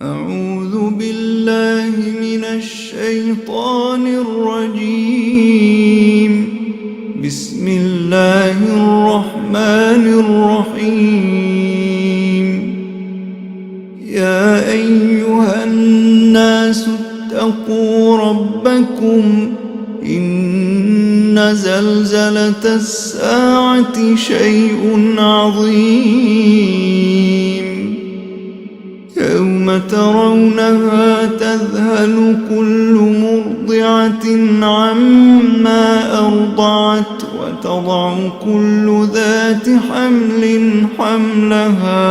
أعوذ بالله من الشيطان الرجيم. بسم الله الرحمن الرحيم. يا أيها الناس اتقوا ربكم إن زلزلة الساعة شيء عظيم يوم ترونها تذهل كل مرضعة عما أرضعت وتضع كل ذات حمل حملها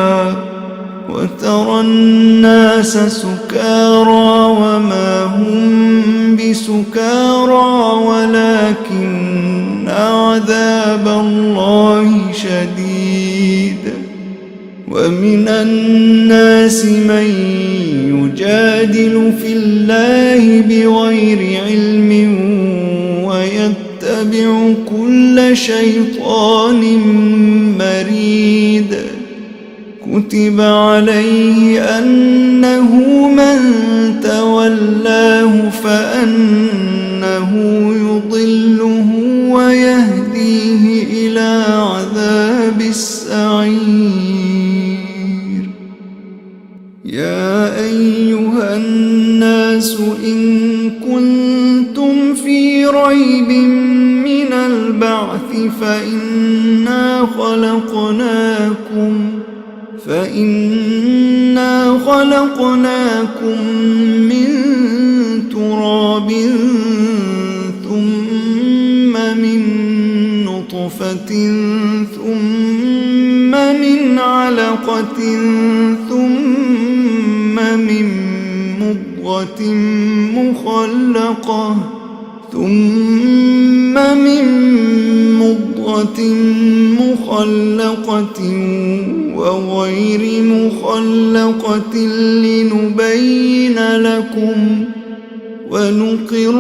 وترى الناس سكارى وما هم بسكارى ولكن عذاب الله شديد. ومن الناس من يجادل في الله بغير علم ويتبع كل شيطان مريد. كتب عليه أنه من تولاه فأنه يضله ويهديه إلى عذاب السعير. يا أيها الناس إن كنتم في ريب من البعث فإنا خلقناكم من تراب ثم من نطفة ثم من علقة ثم من مضغة مخلقة وغير مخلقة لنبين لكم ونقر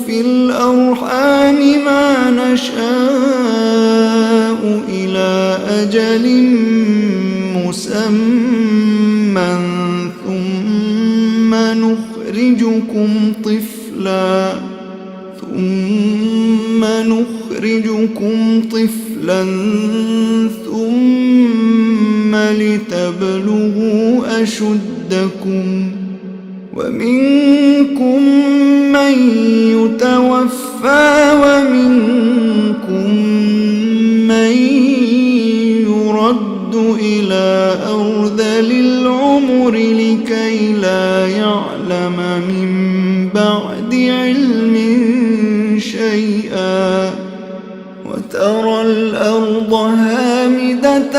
في الأرحام ما نشاء إلى أجل مسمى ثم نخرجكم طفلا ثم لتبلغوا أشدكم ومنكم من يتوفى ومنكم من يرد إلى أرذل العمر لكي لا يعلم من بعد علم شيئا. وترى الأرض هامدة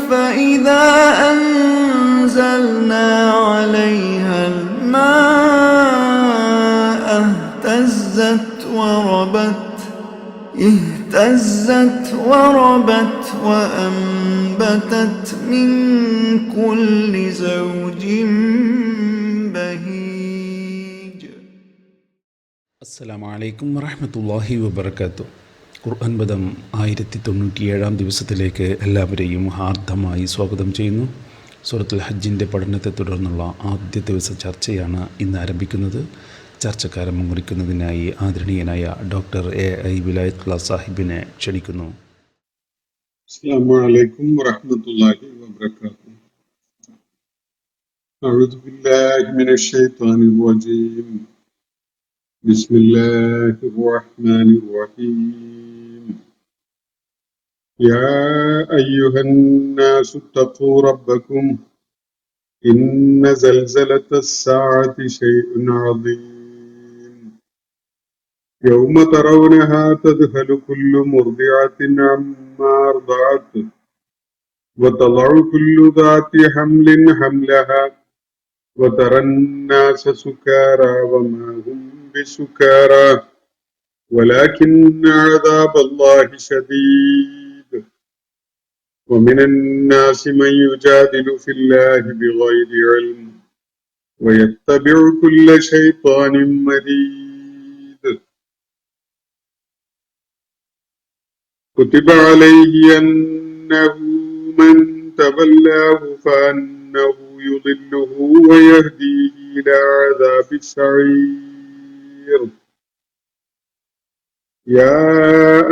فإذا أنزلنا عليها الماء اهتزت وربت وأنبتت من كل زوج بهيج. السلام عليكم ورحمة الله وبركاته. ഖുർആൻ പദം 1097 ദിവസത്തിലേക്ക് എല്ലാവരെയും ഹാർദമായി സ്വാഗതം ചെയ്യുന്നു. സൂറത്തുൽ ഹജ്ജിൻ്റെ പഠനത്തെ തുടർന്നുള്ള ആദ്യ ദിവസ ചർച്ചയാണ് ഇന്ന് ആരംഭിക്കുന്നത്. ചർച്ചക്കാരം മുറിക്കുന്നതിനായി ആദരണീയനായ ഡോക്ടർ എ വിലായത്തുള്ള സാഹിബിനെ ക്ഷണിക്കുന്നു. അസ്സലാമു അലൈക്കും വറഹ്മത്തുള്ളാഹി വബറകാതുഹു. അഊദു ബില്ലാഹി മിനശ് ശൈത്വാനിർ റജീം. ബിസ്മില്ലാഹിർ റഹ്മാനിർ റഹീം. യാ അയ്യുഹന്നാസു തഖൂ റബ്ബക്കും ഇന്ന സൽസലത്തസ് സാഅതി ശൈഉൻ അദീം. യൗമ തറൗനഹാ തദ്ഹലു കുല്ലു മുർദിഅത്തിൻ അമ്മാ അർദഅത് وتضع كل ذات حمل حملها وترى الناس سكارى وما هم بسكارى ولكن عذاب الله شديد. ومن الناس من يجادل في الله بغير علم ويتبع كل شيطان مريد. كتب عليه أنه من تولاه فأنه يضله ويهديه إلى عذاب السعير. يا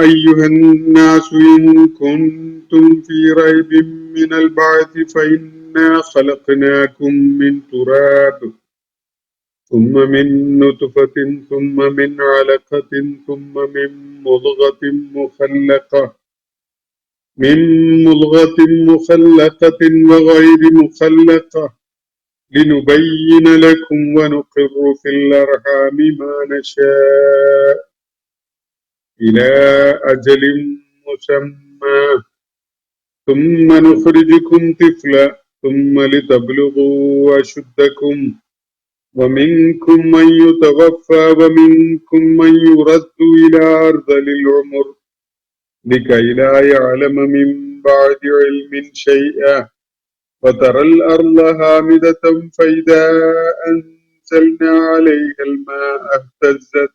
أيها الناس إن كنتم في ريب من البعث فإنا خلقناكم من تراب ثم من نطفة ثم من علقة ثم من مضغة مخلقة وغير مخلقة لنبين لكم ونقر في الأرحام ما نشاء إلى أجل مسمى ثم نخرجكم طفلا ثم لتبلغوا أشدكم ومنكم من يتوفى ومنكم من يرد إلى أرذل العمر لكي لا يعلم من بعد علم شيئا وترى الأرض هامدة فإذا أنزلنا عليها الماء اهتزت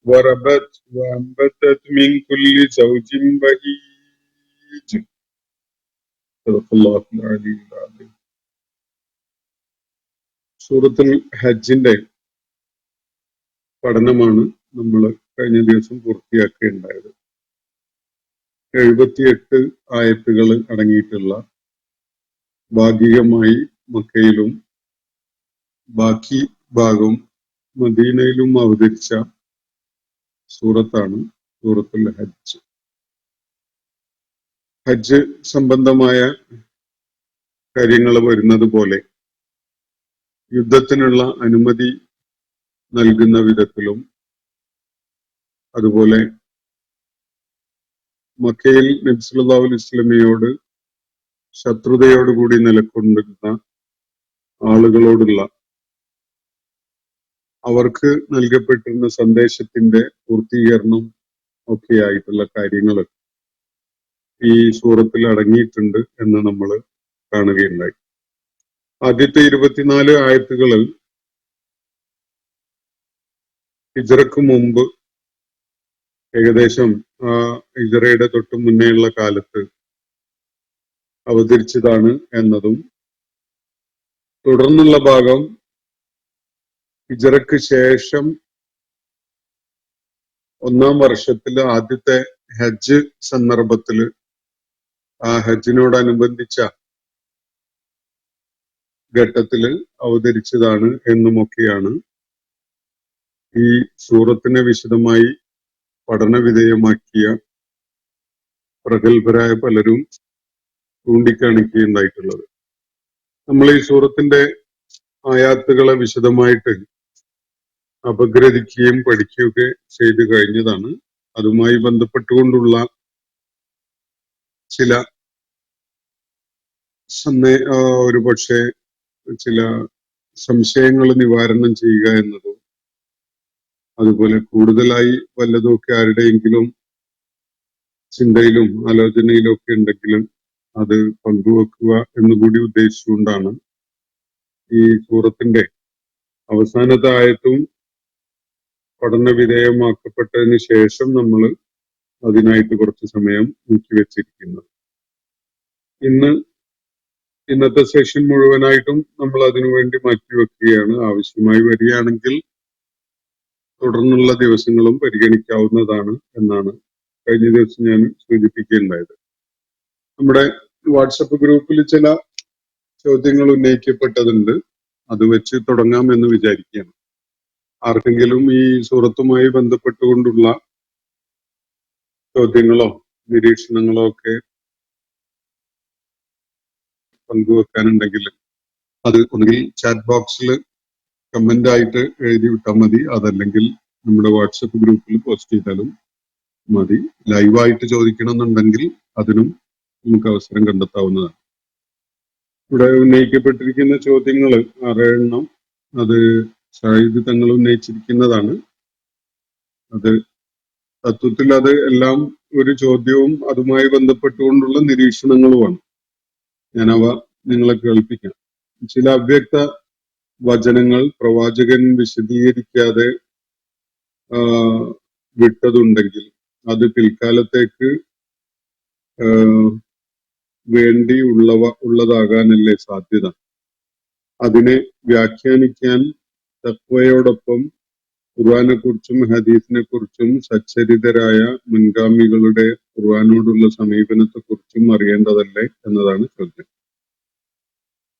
وربت وأنبتت من كل زوج بهيج. صدق الله العلي العظيم. സൂറത്തുൽ ഹജ്ജിന്റെ പഠനമാണ് നമ്മൾ കഴിഞ്ഞ ദിവസം പൂർത്തിയാക്കുകയുണ്ടായത്. 78 ആയത്തുകൾ അടങ്ങിയിട്ടുള്ള ഭാഗികമായി മക്കയിലും ബാക്കി ഭാഗം മദീനയിലും അവതരിച്ച സൂറത്താണ് സൂറത്തുൽ ഹജ്ജ്. ഹജ്ജ് സംബന്ധമായ കാര്യങ്ങൾ വരുന്നത് പോലെ യുദ്ധത്തിനുള്ള അനുമതി നൽകുന്ന വിധത്തിലും അതുപോലെ മക്കയിൽ നബി സല്ലല്ലാഹു അലൈഹി വസല്ലമയോട് ശത്രുതയോടുകൂടി നിലകൊണ്ടിരുന്ന ആളുകളോടുള്ള അവർക്ക് നൽകപ്പെട്ടിരുന്ന സന്ദേശത്തിന്റെ പൂർത്തീകരണം ഒക്കെയായിട്ടുള്ള കാര്യങ്ങൾ ഈ സൂറത്തിൽ അടങ്ങിയിട്ടുണ്ട് എന്ന് നമ്മൾ കാണുകയുണ്ടായി. ആദ്യത്തെ 24 ആയത്തുകളിൽ ഹിജ്റക്ക് മുമ്പ് ഏകദേശം ഹിജ്റയുടെ തൊട്ട് മുന്നേയുള്ള കാലത്ത് അവതരിച്ചതാണ് എന്നതും തുടർന്നുള്ള ഭാഗം ഹിജ്റക്ക് ശേഷം 1-ാം വർഷത്തില് ആദ്യത്തെ ഹജ്ജ് സന്ദർഭത്തില് ആ ഹജ്ജിനോടനുബന്ധിച്ച ഘട്ടത്തില് അവതരിച്ചതാണ് എന്നുമൊക്കെയാണ് ഈ സൂറത്തിനെ വിശദമായി പഠനവിധേയമാക്കിയ പ്രഗത്ഭരായ പലരും ചൂണ്ടിക്കാണിക്കുകയുണ്ടായിട്ടുള്ളത്. നമ്മൾ ഈ സൂറത്തിന്റെ ആയാത്തുകളെ വിശദമായിട്ട് അപഗ്രഥിക്കുകയും പഠിക്കുകയൊക്കെ ചെയ്തു കഴിഞ്ഞതാണ്. അതുമായി ബന്ധപ്പെട്ടുകൊണ്ടുള്ള ചില ഒരു പക്ഷേ ചില സംശയങ്ങൾ നിവാരണം ചെയ്യുക എന്നതും അതുപോലെ കൂടുതലായി വല്ലതുമൊക്കെ ആരുടെയെങ്കിലും ചിന്തയിലും ആലോചനയിലും ഒക്കെ ഉണ്ടെങ്കിലും അത് പങ്കുവെക്കുക എന്നുകൂടി ഉദ്ദേശിച്ചുകൊണ്ടാണ് ഈ സൂറത്തിന്റെ അവസാനത്തെ ആയത്തും പഠന വിധേയമാക്കപ്പെട്ടതിന് ശേഷം നമ്മൾ അതിനായിട്ട് കുറച്ച് സമയം നീക്കിവെച്ചിരിക്കുന്നത്. ഇന്നത്തെ സെഷൻ മുഴുവനായിട്ടും നമ്മൾ അതിനുവേണ്ടി മാറ്റിവെക്കുകയാണ്. ആവശ്യമായി വരികയാണെങ്കിൽ തുടർന്നുള്ള ദിവസങ്ങളും പരിഗണിക്കാവുന്നതാണ് എന്നാണ് കഴിഞ്ഞ ദിവസം ഞാൻ സൂചിപ്പിക്കുകയുണ്ടായത്. നമ്മുടെ വാട്സപ്പ് ഗ്രൂപ്പിൽ ചില ചോദ്യങ്ങൾ ഉന്നയിക്കപ്പെട്ടതുണ്ട്. അത് വെച്ച് തുടങ്ങാം എന്ന് വിചാരിക്കുകയാണ്. ആർക്കെങ്കിലും ഈ സൂറത്തുമായി ബന്ധപ്പെട്ടുകൊണ്ടുള്ള ചോദ്യങ്ങളോ നിരീക്ഷണങ്ങളോ ഒക്കെ പങ്കുവെക്കാനുണ്ടെങ്കിൽ അത് ഒന്നുകിൽ ചാറ്റ് ബോക്സിൽ കമന്റ് ആയിട്ട് എഴുതി വിട്ടാൽ മതി, അതല്ലെങ്കിൽ നമ്മുടെ വാട്സപ്പ് ഗ്രൂപ്പിൽ പോസ്റ്റ് ചെയ്താലും മതി. ലൈവായിട്ട് ചോദിക്കണമെന്നുണ്ടെങ്കിൽ അതിനും നമുക്ക് അവസരം കണ്ടെത്താവുന്നതാണ്. ഇവിടെ ഉന്നയിക്കപ്പെട്ടിരിക്കുന്ന ചോദ്യങ്ങൾ 6 എണ്ണം അത് ഷാഹിദ് തങ്ങൾ ഉന്നയിച്ചിരിക്കുന്നതാണ്. അത് തത്വത്തിൽ അത് എല്ലാം ഒരു ചോദ്യവും അതുമായി ബന്ധപ്പെട്ടുകൊണ്ടുള്ള നിരീക്ഷണങ്ങളുമാണ്. ഞാനവ നിങ്ങളെ കേൾപ്പിക്കാം. ചില അവ്യക്ത വചനങ്ങൾ പ്രവാചകൻ വിശദീകരിക്കാതെ വിട്ടതുണ്ടെങ്കിൽ അത് പിൽക്കാലത്തേക്ക് ഉള്ളതാകാനല്ലേ സാധ്യത. അതിനെ വ്യാഖ്യാനിക്കാൻ തഖ്വയോടൊപ്പം ഖുർആനെ കുറിച്ചും ഹദീസിനെ കുറിച്ചും സച്ചരിതരായ മുൻഗാമികളുടെ ഖുർആനോടുള്ള സമീപനത്തെ കുറിച്ചും അറിയേണ്ടതല്ലേ എന്നതാണ് ചോദ്യം.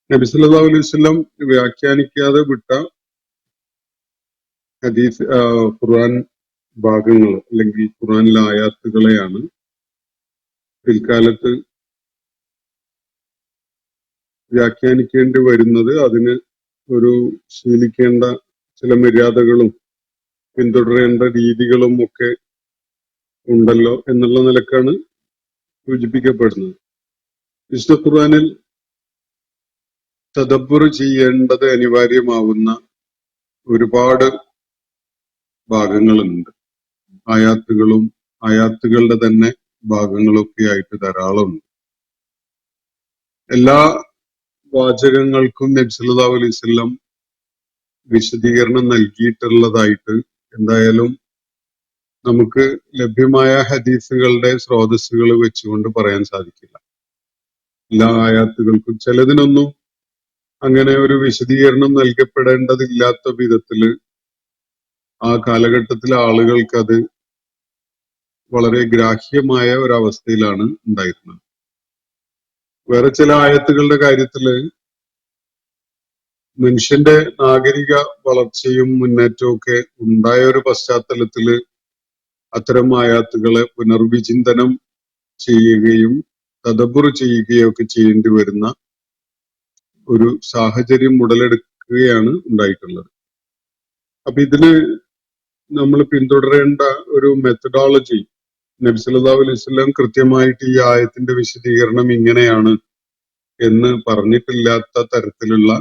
നബി സല്ലല്ലാഹു അലൈഹി വസല്ലം വ്യാഖ്യാനിക്കാതെ വിട്ട ഹദീസ് ഖുർആൻ ഭാഗങ്ങൾ അല്ലെങ്കിൽ ഖുർആനിലെ ആയാത്തുകളെയാണ് പിൽക്കാലത്ത് വ്യാഖ്യാനിക്കേണ്ടി വരുന്നത്. അതിന് ഒരു ശീലിക്കേണ്ട ചില മര്യാദകളും പിന്തുടരേണ്ട രീതികളും ഒക്കെ ഉണ്ടല്ലോ എന്നുള്ള നിലക്കാണ് സൂചിപ്പിക്കപ്പെടുന്നത്. വിശുദ്ധ ഖുർആനിൽ തദബ്ബുർ ചെയ്യേണ്ടത് അനിവാര്യമാവുന്ന ഒരുപാട് ഭാഗങ്ങളുണ്ട്. ആയാത്തുകളും ആയാത്തുകളുടെ തന്നെ ഭാഗങ്ങളൊക്കെ ആയിട്ട് ധാരാളമുണ്ട്. എല്ലാ വാചകങ്ങൾക്കും നബി സല്ലല്ലാഹു അലൈഹി വസല്ലം വിശദീകരണം നൽകിയിട്ടുള്ളതായിട്ട് എന്തായാലും നമുക്ക് ലഭ്യമായ ഹദീസുകളുടെ സ്രോതസ്സുകൾ വെച്ചുകൊണ്ട് പറയാൻ സാധിക്കില്ല. എല്ലാ ആയാത്തുകൾക്കും ചിലതിനൊന്നും അങ്ങനെ ഒരു വിശദീകരണം നൽകപ്പെടേണ്ടതില്ലാത്ത വിധത്തില് ആ കാലഘട്ടത്തിലെ ആളുകൾക്ക് അത് വളരെ ഗ്രാഹ്യമായ ഒരവസ്ഥയിലാണ് ഉണ്ടായിരുന്നത്. വേറെ ചില ആയത്തുകളുടെ കാര്യത്തില് മനുഷ്യന്റെ നാഗരിക വളർച്ചയും മുന്നേറ്റവും ഒക്കെ ഉണ്ടായ ഒരു പശ്ചാത്തലത്തില് അത്തരം ആയാത്തുകളെ പുനർവിചിന്തനം ചെയ്യുകയും തദബ്ബുർ ചെയ്യുകയും ഒക്കെ ചെയ്യേണ്ടി വരുന്ന ഒരു സാഹചര്യം ഉടലെടുക്കുകയാണ് ഉണ്ടായിട്ടുള്ളത്. അപ്പൊ ഇതിന് നമ്മൾ പിന്തുടരേണ്ട ഒരു മെത്തഡോളജി നബി സല്ലല്ലാഹു അലൈഹി വസല്ലം കൃത്യമായിട്ട് ഈ ആയത്തിന്റെ വിശദീകരണം ഇങ്ങനെയാണ് എന്ന് പറഞ്ഞിട്ടില്ലാത്ത തരത്തിലുള്ള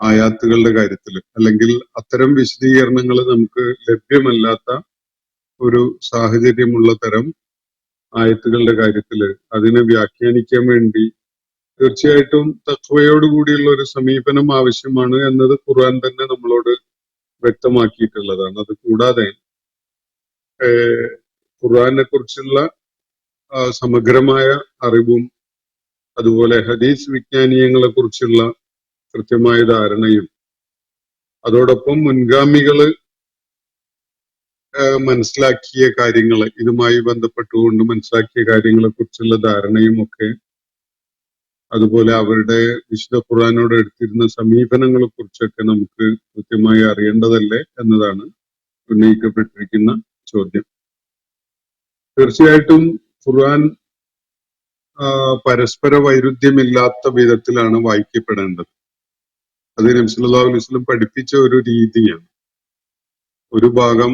ആയാത്തുകളുടെ കാര്യത്തിൽ അല്ലെങ്കിൽ അത്തരം വിശദീകരണങ്ങൾ നമുക്ക് ലഭ്യമല്ലാത്ത ഒരു സാഹചര്യമുള്ള തരം ആയത്തുകളുടെ കാര്യത്തിൽ അതിനെ വ്യാഖ്യാനിക്കാൻ വേണ്ടി തീർച്ചയായിട്ടും തഖ്വയോടുകൂടിയുള്ള ഒരു സമീപനം ആവശ്യമാണ് എന്നത് ഖുർആൻ തന്നെ നമ്മളോട് വ്യക്തമാക്കിയിട്ടുള്ളതാണ്. അത് കൂടാതെ ഖുർആനെ കുറിച്ചുള്ള സമഗ്രമായ അറിവും അതുപോലെ ഹദീസ് വിജ്ഞാനീയങ്ങളെ കുറിച്ചുള്ള കൃത്യമായ ധാരണയും അതോടൊപ്പം മുൻഗാമികള് മനസ്സിലാക്കിയ കാര്യങ്ങൾ ഇതുമായി ബന്ധപ്പെട്ടുകൊണ്ട് മനസ്സിലാക്കിയ കാര്യങ്ങളെ കുറിച്ചുള്ള ധാരണയും ഒക്കെ അതുപോലെ അവരുടെ വിശുദ്ധ ഖുർആനോട് എടുത്തിരുന്ന സമീപനങ്ങളെ കുറിച്ചൊക്കെ നമുക്ക് കൃത്യമായി അറിയേണ്ടതല്ലേ എന്നതാണ് ഉന്നയിക്കപ്പെട്ടിരിക്കുന്ന ചോദ്യം. തീർച്ചയായിട്ടും ഖുർആൻ പരസ്പര വൈരുദ്ധ്യമില്ലാത്ത വിധത്തിലാണ് വായിക്കപ്പെടേണ്ടത്. അത് നബി സല്ലല്ലാഹു അലൈഹി വസല്ലം പഠിപ്പിച്ച ഒരു രീതിയാണ്. ഒരു ഭാഗം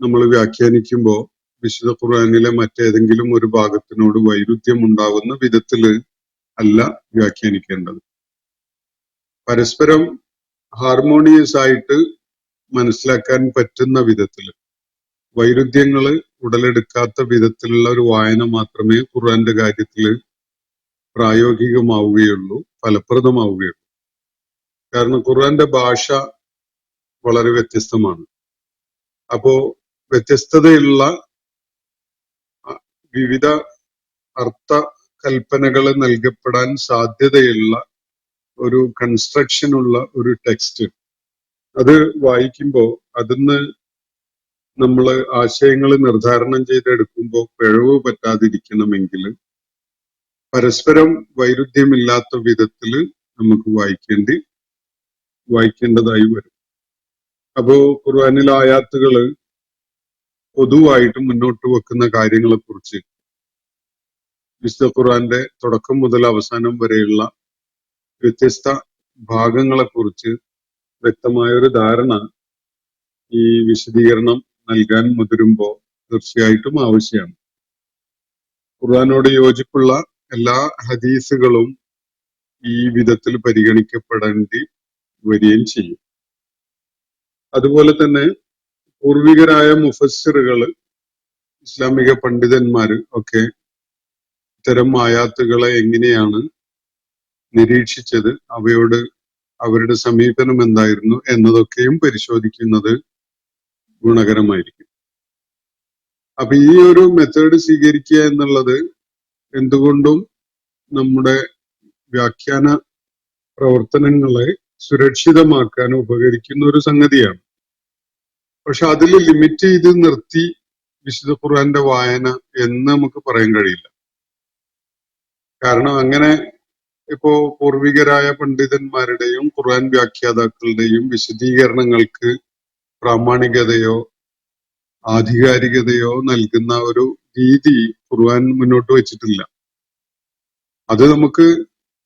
നമ്മൾ വ്യാഖ്യാനിക്കുമ്പോൾ വിശുദ്ധ ഖുർആനിലെ മറ്റേതെങ്കിലും ഒരു ഭാഗത്തിനോട് വൈരുദ്ധ്യം ഉണ്ടാകുന്ന വിധത്തില് അല്ല വ്യാഖ്യാനിക്കേണ്ടത്. പരസ്പരം ഹാർമോണിയസ് ആയിട്ട് മനസ്സിലാക്കാൻ പറ്റുന്ന വിധത്തില് വൈരുദ്ധ്യങ്ങള് ഉടലെടുക്കാത്ത വിധത്തിലുള്ള ഒരു വായന മാത്രമേ ഖുർആന്റെ കാര്യത്തില് പ്രായോഗികമാവുകയുള്ളൂ, ഫലപ്രദമാവുകയുള്ളൂ. കാരണം ഖുർആന്റെ ഭാഷ വളരെ വ്യത്യസ്തമാണ്. അപ്പോ വ്യത്യസ്തതയുള്ള വിവിധ അർത്ഥ കൽപ്പനകൾ നൽകപ്പെടാൻ സാധ്യതയുള്ള ഒരു കൺസ്ട്രക്ഷനുള്ള ഒരു ടെക്സ്റ്റ് അത് വായിക്കുമ്പോൾ അതിന്ന് നമ്മൾ ആശയങ്ങൾ നിർദ്ധാരണം ചെയ്തെടുക്കുമ്പോൾ പിഴവ് പറ്റാതിരിക്കണമെങ്കിൽ പരസ്പരം വൈരുദ്ധ്യമില്ലാത്ത വിധത്തില് നമുക്ക് വായിക്കേണ്ടതായി വരും. അപ്പോ ഖുർആനിലെ ആയാത്തുകള് പൊതുവായിട്ട് മുന്നോട്ട് വെക്കുന്ന കാര്യങ്ങളെ കുറിച്ച് വിശുദ്ധ ഖുർആന്റെ തുടക്കം മുതൽ അവസാനം വരെയുള്ള വ്യത്യസ്ത ഭാഗങ്ങളെ കുറിച്ച് വ്യക്തമായ ഒരു ധാരണ ഈ വിശദീകരണം നൽകാൻ മുതിരുമ്പോൾ തീർച്ചയായിട്ടും ആവശ്യമാണ്. ഖുർആനോട് യോജിപ്പുള്ള എല്ലാ ഹദീസുകളും ഈ വിധത്തിൽ പരിഗണിക്കപ്പെടേണ്ടി വരികയും ചെയ്യും. അതുപോലെ തന്നെ പൂർവികരായ മുഫസ്സിറുകള് ഇസ്ലാമിക പണ്ഡിതന്മാര് ഒക്കെ ഇത്തരം ആയാത്തുകളെ എങ്ങനെയാണ് നിരീക്ഷിച്ചത്, അവയോട് അവരുടെ സമീപനം എന്തായിരുന്നു എന്നതൊക്കെയും പരിശോധിക്കുന്നത് ഗുണകരമായിരിക്കും. അപ്പൊ ഈ ഒരു മെത്തേഡ് സ്വീകരിക്കുക എന്നുള്ളത് എന്തുകൊണ്ടും നമ്മുടെ വ്യാഖ്യാന പ്രവർത്തനങ്ങളെ സുരക്ഷിതമാക്കാൻ ഉപകരിക്കുന്ന ഒരു സംഗതിയാണ്. പക്ഷെ അതിൽ ലിമിറ്റ് ചെയ്ത് നിർത്തി വിശുദ്ധ ഖുർആന്റെ വായന എന്ന് നമുക്ക് പറയാൻ കഴിയില്ല. കാരണം അങ്ങനെ ഇപ്പോ പൂർവികരായ പണ്ഡിതന്മാരുടെയും ഖുർആൻ വ്യാഖ്യാതാക്കളുടെയും വിശദീകരണങ്ങൾക്ക് പ്രാമാണികതയോ ആധികാരികതയോ നൽകുന്ന ഒരു രീതി ഖുർആൻ മുന്നോട്ട് വെച്ചിട്ടില്ല. അത് നമുക്ക്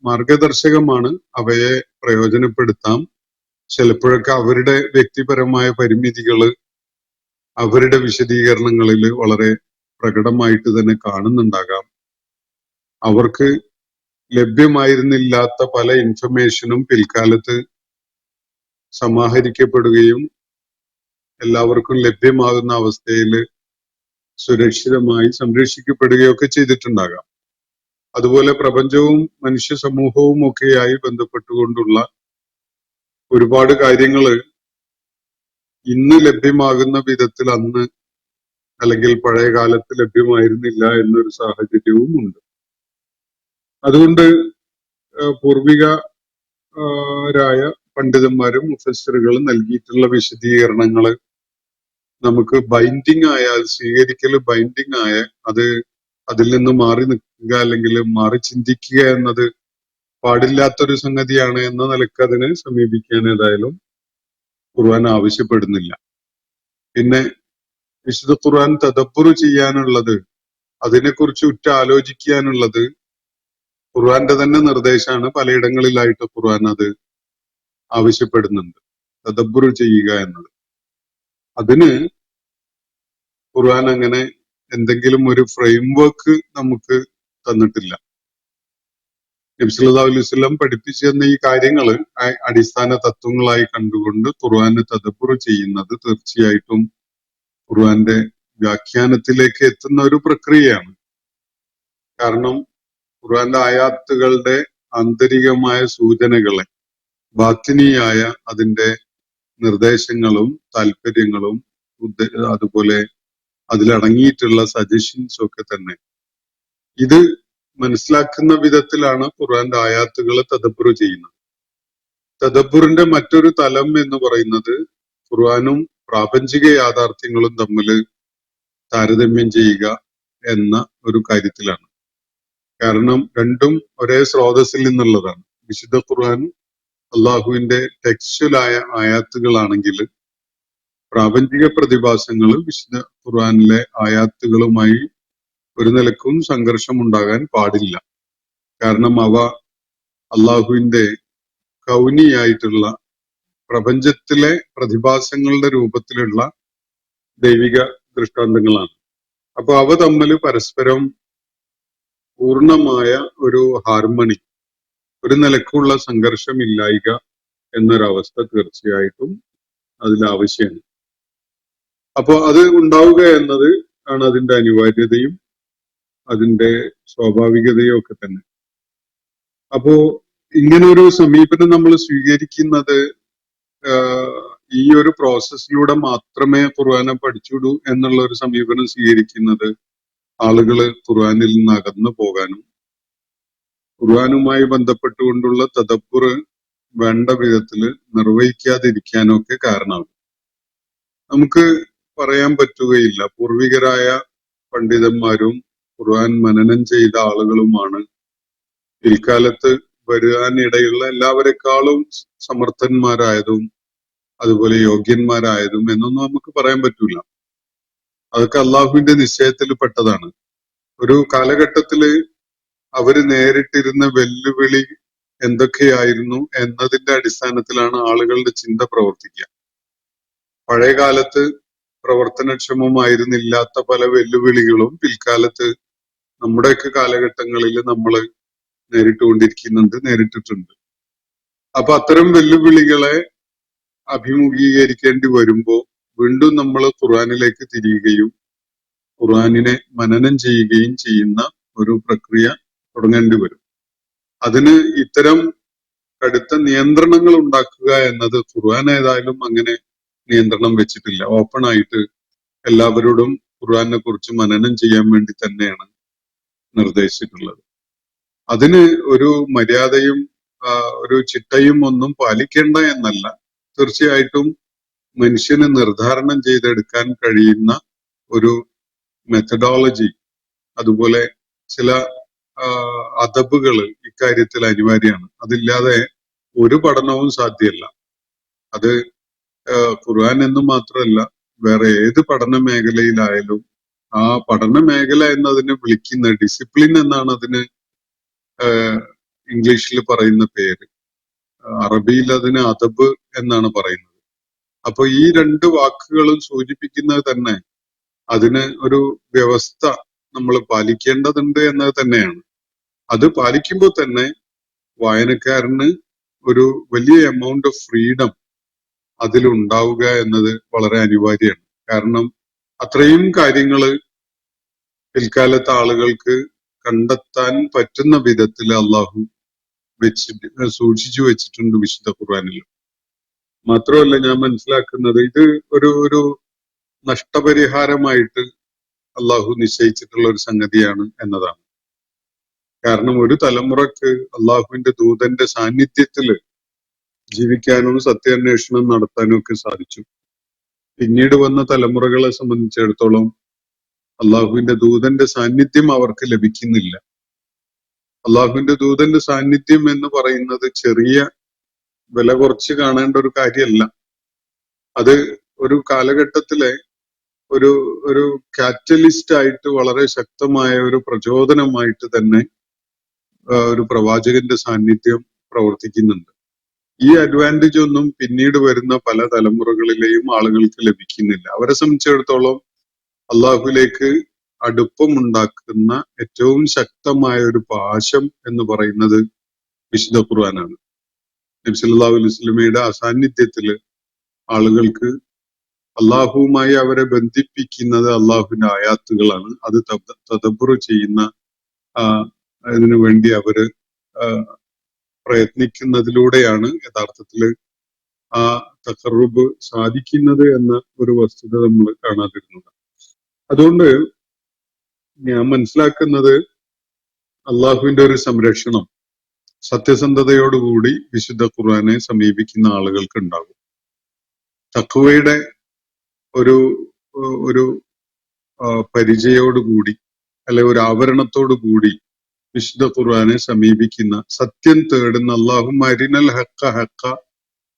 മാർഗദർശകമാണ്, അവയെ പ്രയോജനപ്പെടുത്താം. ചിലപ്പോഴൊക്കെ അവരുടെ വ്യക്തിപരമായ പരിമിതികള് അവരുടെ വിശദീകരണങ്ങളിൽ വളരെ പ്രകടമായിട്ട് തന്നെ കാണുന്നുണ്ടാകാം. അവർക്ക് ലഭ്യമായിരുന്നില്ലാത്ത പല ഇൻഫർമേഷനും പിൽക്കാലത്ത് സമാഹരിക്കപ്പെടുകയും എല്ലാവർക്കും ലഭ്യമാകുന്ന അവസ്ഥയിൽ സുരക്ഷിതമായി സംരക്ഷിക്കപ്പെടുകയൊക്കെ ചെയ്തിട്ടുണ്ടാകാം. അതുപോലെ പ്രപഞ്ചവും മനുഷ്യ സമൂഹവും ഒക്കെയായി ബന്ധപ്പെട്ടുകൊണ്ടുള്ള ഒരുപാട് കാര്യങ്ങള് ഇന്ന് ലഭ്യമാകുന്ന വിധത്തിൽ അന്ന് അല്ലെങ്കിൽ പഴയ കാലത്ത് ലഭ്യമായിരുന്നില്ല എന്നൊരു സാഹചര്യവും ഉണ്ട്. അതുകൊണ്ട് പൂർവികരായ പണ്ഡിതന്മാരും മുഫസ്സിറുകളും നൽകിയിട്ടുള്ള വിശദീകരണങ്ങള് നമുക്ക് ബൈൻഡിങ് ആയാൽ, സ്വീകരിക്കൽ ബൈൻഡിങ് ആയ, അത് അതിൽ നിന്ന് മാറി നിൽക്കുക അല്ലെങ്കിൽ മാറി ചിന്തിക്കുക എന്നത് പാടില്ലാത്തൊരു സംഗതിയാണ് എന്ന നിലക്ക് അതിനെ സമീപിക്കാൻ ഏതായാലും ഖുർആൻ ആവശ്യപ്പെടുന്നില്ല. പിന്നെ വിശുദ്ധ ഖുർആൻ തദബ്ബുർ ചെയ്യാനുള്ളത്, അതിനെക്കുറിച്ച് ആലോചിക്കാനുള്ളത് ഖുർആന്റെ തന്നെ നിർദ്ദേശമാണ്. പലയിടങ്ങളിലായിട്ട് ഖുർആൻ അത് ആവശ്യപ്പെടുന്നുണ്ട്, തദബ്ബുർ ചെയ്യുക എന്നത്. അതിന് ഖുർആൻ അങ്ങനെ എന്തെങ്കിലും ഒരു ഫ്രെയിംവർക്ക് നമുക്ക് തന്നിട്ടില്ല. നബി സല്ലല്ലാഹു അലൈഹി വസല്ലം പഠിപ്പിച്ചു തന്ന ഈ കാര്യങ്ങള് അടിസ്ഥാന തത്വങ്ങളായി കണ്ടുകൊണ്ട് ഖുർആന് തദബ്ബുർ ചെയ്യുന്നത് തീർച്ചയായിട്ടും ഖുർആന്റെ വ്യാഖ്യാനത്തിലേക്ക് എത്തുന്ന ഒരു പ്രക്രിയയാണ്. കാരണം ഖുർആന്റെ ആയാത്തുകളുടെ ആന്തരികമായ സൂചനകളെ, ബാത്തിനിയായ അതിന്റെ നിർദ്ദേശങ്ങളും താല്പര്യങ്ങളും അതുപോലെ അതിലടങ്ങിയിട്ടുള്ള സജഷൻസും ഒക്കെ തന്നെ ഇത് മനസ്സിലാക്കുന്ന വിധത്തിലാണ് ഖുർആന്റെ ആയാത്തുകൾ തദബ്ബുർ ചെയ്യുന്നത്. തദബ്ബുറിന്റെ മറ്റൊരു തലം എന്ന് പറയുന്നത് ഖുർആനും പ്രാപഞ്ചിക യാഥാർത്ഥ്യങ്ങളും തമ്മിൽ താരതമ്യം ചെയ്യുക എന്ന ഒരു കാര്യത്തിലാണ്. കാരണം രണ്ടും ഒരേ സ്രോതസ്സിൽ നിന്നുള്ളതാണ്. വിശുദ്ധ ഖുർആൻ അള്ളാഹുവിന്റെ ടെക്സ്റ്റുവലായ ആയാത്തുകളാണെങ്കിൽ പ്രാപഞ്ചിക പ്രതിഭാസങ്ങൾ വിശുദ്ധ ഖുർആനിലെ ആയാത്തുകളുമായി ഒരു നിലക്കും സംഘർഷം ഉണ്ടാകാൻ പാടില്ല. കാരണം അവ അള്ളാഹുവിന്റെ കൗനിയായിട്ടുള്ള പ്രപഞ്ചത്തിലെ പ്രതിഭാസങ്ങളുടെ രൂപത്തിലുള്ള ദൈവിക ദൃഷ്ടാന്തങ്ങളാണ്. അപ്പൊ അവ തമ്മിൽ പരസ്പരം പൂർണ്ണമായ ഒരു ഹാർമണി, ഒരു നിലക്കുള്ള സംഘർഷമില്ലായിക എന്നൊരവസ്ഥ തീർച്ചയായിട്ടും അതിലാവശ്യമാണ്. അപ്പൊ അത് ഉണ്ടാവുക എന്നത് ആണ് അതിന്റെ അനിവാര്യതയും അതിന്റെ സ്വാഭാവികതയും ഒക്കെ തന്നെ. അപ്പോ ഇങ്ങനൊരു സമീപനം നമ്മൾ സ്വീകരിക്കുന്നത് ഈ ഒരു പ്രോസസ്സിലൂടെ മാത്രമേ ഖുർആനെ പഠിച്ചുവിടൂ എന്നുള്ള ഒരു സമീപനം സ്വീകരിക്കുന്നത് ആളുകള് ഖുർആനിൽ നിന്ന് അകന്നു പോകാനും ഖുർആനുമായി ബന്ധപ്പെട്ടുകൊണ്ടുള്ള തദബ്ബുർ വേണ്ട വിധത്തിൽ നിർവഹിക്കാതിരിക്കാനും ഒക്കെ കാരണമാകും. നമുക്ക് പറയാൻ പറ്റുകയില്ല. പൂർവികരായ പണ്ഡിതന്മാരും ഖുർആൻ മനനം ചെയ്ത ആളുകളുമാണ് പിൽക്കാലത്ത് വരാനിടയുള്ള എല്ലാവരെക്കാളും സമർത്ഥന്മാരായതും അതുപോലെ യോഗ്യന്മാരായതും എന്നൊന്നും നമുക്ക് പറയാൻ പറ്റൂല. അതൊക്കെ അള്ളാഹുവിന്റെ നിശ്ചയത്തിൽ പെട്ടതാണ്. ഒരു കാലഘട്ടത്തില് അവര് നേരിട്ടിരുന്ന വെല്ലുവിളി എന്തൊക്കെയായിരുന്നു എന്നതിന്റെ അടിസ്ഥാനത്തിലാണ് ആളുകളുടെ ചിന്ത പ്രവർത്തിക്കുക. പഴയ കാലത്ത് പ്രവർത്തനക്ഷമമായിരുന്നില്ലാത്ത പല വെല്ലുവിളികളും പിൽക്കാലത്ത് നമ്മുടെയൊക്കെ കാലഘട്ടങ്ങളിൽ നമ്മൾ നേരിട്ടിട്ടുണ്ട്. അപ്പൊ അത്തരം വെല്ലുവിളികളെ അഭിമുഖീകരിക്കേണ്ടി വരുമ്പോ വീണ്ടും നമ്മൾ ഖുർആനിലേക്ക് തിരിയുകയും ഖുർആനിനെ മനനം ചെയ്യുകയും ചെയ്യുന്ന ഒരു പ്രക്രിയ തുടങ്ങേണ്ടി വരും. അതിന് ഇത്തരം കടുത്ത നിയന്ത്രണങ്ങൾ ഉണ്ടാക്കുക എന്നത് ഖുർആൻ ഏതായാലും അങ്ങനെ നിയന്ത്രണം വെച്ചിട്ടില്ല. ഓപ്പൺ ആയിട്ട് എല്ലാവരോടും ഖുർആനെ കുറിച്ച് മനനം ചെയ്യാൻ വേണ്ടി തന്നെയാണ് നിർദ്ദേശിച്ചിട്ടുള്ളത്. അതിന് ഒരു മര്യാദയും ഒരു ചിട്ടയും ഒന്നും പാലിക്കേണ്ട എന്നല്ല. തീർച്ചയായിട്ടും മനുഷ്യന് നിർദ്ധാരണം ചെയ്തെടുക്കാൻ കഴിയുന്ന ഒരു മെത്തഡോളജി, അതുപോലെ ചില അദബുകൾ ഇക്കാര്യത്തിൽ അനിവാര്യമാണ്. അതില്ലാതെ ഒരു പഠനവും സാധ്യമല്ല. അത് ഖുർആൻ എന്ന് മാത്രമല്ല, വേറെ ഏത് പഠന മേഖലയിലായാലും ആ പഠന മേഖല എന്നതിനെ വിളിക്കുന്ന ഡിസിപ്ലിൻ എന്നാണ് അതിന് ഇംഗ്ലീഷിൽ പറയുന്ന പേര്. അറബിയിൽ അതിന് അദബ് എന്നാണ് പറയുന്നത്. അപ്പൊ ഈ രണ്ട് വാക്കുകളും സൂചിപ്പിക്കുന്നത് തന്നെ അതിന് ഒരു വ്യവസ്ഥ നമ്മൾ പാലിക്കേണ്ടതുണ്ട് എന്നത് തന്നെയാണ്. അത് പാലിക്കുമ്പോൾ തന്നെ വായനക്കാരന് ഒരു വലിയ എമൗണ്ട് ഓഫ് ഫ്രീഡം അതിലുണ്ടാവുക എന്നത് വളരെ അനിവാര്യമാണ്. കാരണം അത്രയും കാര്യങ്ങള് പിൽക്കാലത്ത് ആളുകൾക്ക് കണ്ടെത്താൻ പറ്റുന്ന വിധത്തിൽ അള്ളാഹു സൂക്ഷിച്ചു വെച്ചിട്ടുണ്ട് വിശുദ്ധ ഖുർആനിൽ. മാത്രമല്ല, ഞാൻ മനസ്സിലാക്കുന്നത് ഇത് ഒരു നഷ്ടപരിഹാരമായിട്ട് അള്ളാഹു നിശ്ചയിച്ചിട്ടുള്ള ഒരു സംഗതിയാണ് എന്നതാണ്. കാരണം ഒരു തലമുറക്ക് അള്ളാഹുവിന്റെ ദൂതന്റെ സാന്നിധ്യത്തില് ജീവിക്കാനും സത്യാന്വേഷണം നടത്താനും ഒക്കെ സാധിച്ചു. പിന്നീട് വന്ന തലമുറകളെ സംബന്ധിച്ചിടത്തോളം അള്ളാഹുവിന്റെ ദൂതന്റെ സാന്നിധ്യം അവർക്ക് ലഭിക്കുന്നില്ല. അള്ളാഹുവിന്റെ ദൂതന്റെ സാന്നിധ്യം എന്ന് പറയുന്നത് ചെറിയ വില കുറച്ച് കാണേണ്ട ഒരു കാര്യമല്ല. അത് ഒരു കാലഘട്ടത്തിലെ ഒരു ഒരു കാറ്റലിസ്റ്റ് ആയിട്ട് വളരെ ശക്തമായ ഒരു പ്രചോദനമായിട്ട് തന്നെ ഒരു പ്രവാചകന്റെ സാന്നിധ്യം പ്രവർത്തിക്കുന്നുണ്ട്. ഈ അഡ്വാൻറ്റേജ് ഒന്നും പിന്നീട് വരുന്ന പല തലമുറകളിലെയും ആളുകൾക്ക് ലഭിക്കുന്നില്ല. അവരെ സംബന്ധിച്ചിടത്തോളം അള്ളാഹുലേക്ക് അടുപ്പമുണ്ടാക്കുന്ന ഏറ്റവും ശക്തമായ ഒരു പാശം എന്ന് പറയുന്നത് വിശുദ്ധ ഖുർആനാണ്. നബി സല്ലല്ലാഹു അലൈഹി വസല്ലമയുടെ അസാന്നിധ്യത്തില് ആളുകൾക്ക് അള്ളാഹുവുമായി അവരെ ബന്ധിപ്പിക്കുന്നത് അള്ളാഹുവിന്റെ ആയാത്തുകളാണ്. അത് തദബ്ബുർ ചെയ്യുന്ന ഇതിനു വേണ്ടി അവര് പ്രയത്നിക്കുന്നതിലൂടെയാണ് യഥാർത്ഥത്തില് ആ തഖറുബ് സാധിക്കുന്നത് എന്ന ഒരു വസ്തുത നമ്മൾ കാണാതിരുന്നത്. അതുകൊണ്ട് ഞാൻ മനസ്സിലാക്കുന്നത് അള്ളാഹുവിന്റെ ഒരു സംരക്ഷണം സത്യസന്ധതയോടുകൂടി വിശുദ്ധ ഖുർആനെ സമീപിക്കുന്ന ആളുകൾക്ക് ഉണ്ടാകും. തഖ്വയുടെ ഒരു ഒരു പരിചയോടുകൂടി അല്ലെ ഒരു ആവരണത്തോടു കൂടി വിശുദ്ധ ഖുർആനെ സമീപിക്കുന്ന, സത്യം തേടുന്ന, അല്ലാഹുമ്മ അരിനൽ ഹഖ ഹഖ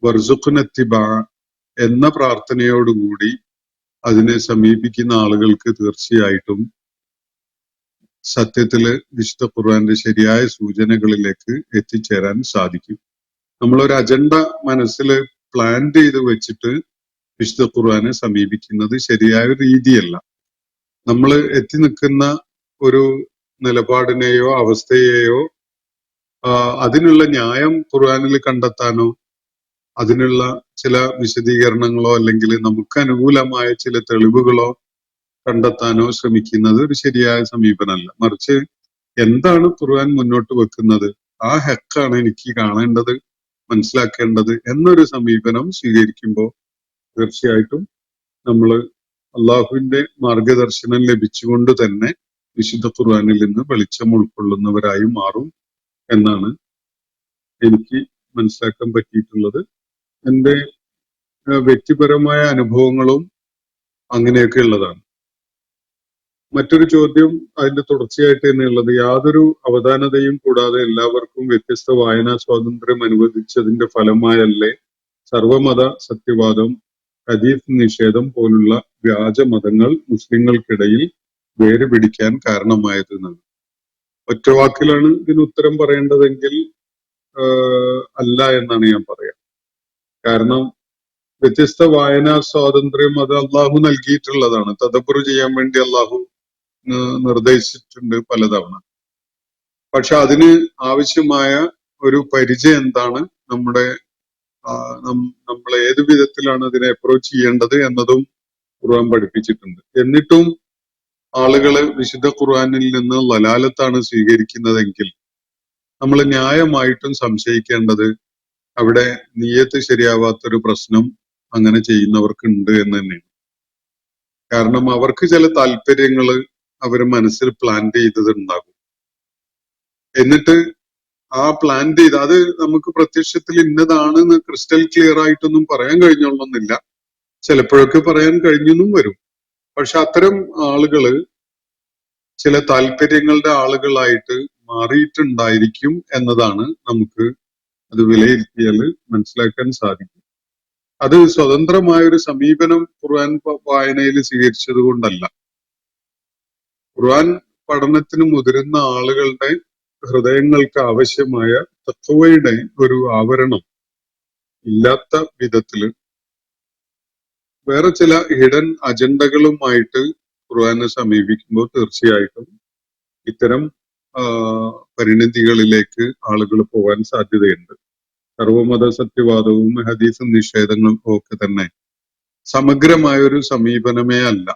വർസുഖ്ന ഇത്തിബാഅ എന്ന പ്രാർത്ഥനയോടുകൂടി അതിനെ സമീപിക്കുന്ന ആളുകൾക്ക് തീർച്ചയായിട്ടും സത്യത്തില് വിശുദ്ധ ഖുർആന്റെ ശരിയായ സൂചനകളിലേക്ക് എത്തിച്ചേരാൻ സാധിക്കും. നമ്മളൊരു അജണ്ട മനസ്സിൽ പ്ലാൻ ചെയ്ത് വെച്ചിട്ട് വിശുദ്ധ ഖുർആനെ സമീപിക്കുന്നത് ശരിയായ രീതിയല്ല. നമ്മൾ എത്തി നിൽക്കുന്ന ഒരു നിലപാടിനെയോ അവസ്ഥയെയോ അതിനുള്ള ന്യായം ഖുർആനിൽ കണ്ടെത്താനോ അതിനുള്ള ചില വിശദീകരണങ്ങളോ അല്ലെങ്കിൽ നമുക്ക് അനുകൂലമായ ചില തെളിവുകളോ കണ്ടെത്താനോ ശ്രമിക്കുന്നത് ഒരു ശരിയായ സമീപനമല്ല. മറിച്ച് എന്താണ് ഖുർആൻ മുന്നോട്ട് വെക്കുന്നത്, ആ ഹക്കാണ് എനിക്ക് കാണേണ്ടത്, മനസ്സിലാക്കേണ്ടത് എന്നൊരു സമീപനം സ്വീകരിക്കുമ്പോൾ തീർച്ചയായിട്ടും നമ്മൾ അള്ളാഹുവിന്റെ മാർഗദർശനം ലഭിച്ചുകൊണ്ട് തന്നെ വിശുദ്ധ ഖുർആനിൽ നിന്ന് വെളിച്ചം ഉൾക്കൊള്ളുന്നവരായി മാറും എന്നാണ് എനിക്ക് മനസ്സിലാക്കാൻ പറ്റിയിട്ടുള്ളത്. എൻ്റെ വ്യക്തിപരമായ അനുഭവങ്ങളും അങ്ങനെയൊക്കെ ഉള്ളതാണ്. മറ്റൊരു ചോദ്യം അതിന്റെ തുടർച്ചയായിട്ട് തന്നെയുള്ളത്, യാതൊരു അവധാനതയും കൂടാതെ എല്ലാവർക്കും വ്യത്യസ്ത വായനാ സ്വാതന്ത്ര്യം അനുവദിച്ചതിന്റെ ഫലമായല്ലേ സർവമത സത്യവാദം, ഹദീസ് നിഷേധം പോലുള്ള വ്യാജമതങ്ങൾ മുസ്ലിങ്ങൾക്കിടയിൽ വേര് പിടിക്കാൻ കാരണമായത് എന്നാണ്. ഒറ്റ വാക്കിലാണ് ഇതിന് ഉത്തരം പറയേണ്ടതെങ്കിൽ അല്ല എന്നാണ് ഞാൻ പറയാം. കാരണം വ്യത്യസ്ത വായനാ സ്വാതന്ത്ര്യം അത് അള്ളാഹു നൽകിയിട്ടുള്ളതാണ്. തദബ്ബുർ ചെയ്യാൻ വേണ്ടി അള്ളാഹു നിർദ്ദേശിച്ചിട്ടുണ്ട് പലതവണ. പക്ഷെ അതിന് ആവശ്യമായ ഒരു പരിചയം എന്താണ്, നമ്മൾ ഏത് വിധത്തിലാണ് അതിനെ അപ്രോച്ച് ചെയ്യേണ്ടത് എന്നതും ഖുർആൻ പഠിപ്പിച്ചിട്ടുണ്ട്. എന്നിട്ടും ആളുകള് വിശുദ്ധ ഖുർആനിൽ നിന്ന് ലലാലത്താണ് സ്വീകരിക്കുന്നതെങ്കിൽ നമ്മൾ ന്യായമായിട്ടും സംശയിക്കേണ്ടത് അവിടെ നിയ്യത്ത് ശരിയാവാത്തൊരു പ്രശ്നം അങ്ങനെ ചെയ്യുന്നവർക്കുണ്ട് എന്ന് തന്നെയാണ്. കാരണം അവർക്ക് ചില താല്പര്യങ്ങള് അവർ മനസ്സിൽ പ്ലാൻ ചെയ്തത് ഉണ്ടാകും. എന്നിട്ട് ആ പ്ലാൻ ചെയ്ത് അത് നമുക്ക് പ്രത്യക്ഷത്തിൽ ഇന്നതാണെന്ന് ക്രിസ്റ്റൽ ക്ലിയർ ആയിട്ടൊന്നും പറയാൻ കഴിഞ്ഞോളണമെന്നില്ല. ചിലപ്പോഴൊക്കെ പറയാൻ കഴിഞ്ഞെന്നും വരും. പക്ഷെ അത്തരം ആളുകള് ചില താല്പര്യങ്ങളുടെ ആളുകളായിട്ട് മാറിയിട്ടുണ്ടായിരിക്കും എന്നതാണ് നമുക്ക് അത് വിലയിരുത്തിയാൽ മനസ്സിലാക്കാൻ സാധിക്കും. അത് സ്വതന്ത്രമായ ഒരു സമീപനം ഖുർആൻ വായനയിൽ സ്വീകരിച്ചത് കൊണ്ടല്ല. ഖുർആൻ പഠനത്തിന് മുതിരുന്ന ആളുകളുടെ ഹൃദയങ്ങൾക്ക് ആവശ്യമായ തഖ്വയുടെ ഒരു ആവരണം ഇല്ലാത്ത വിധത്തില് വേറെ ചില ഹിഡൻ അജണ്ടകളുമായിട്ട് ഖുർആനെ സമീപിക്കുമ്പോൾ തീർച്ചയായിട്ടും ഇത്തരം പരിണിതികളിലേക്ക് ആളുകൾ പോകാൻ സാധ്യതയുണ്ട്. സർവമത സത്യവാദവും ഹദീസും നിഷേധങ്ങളും ഒക്കെ തന്നെ സമഗ്രമായ ഒരു സമീപനമേ അല്ല.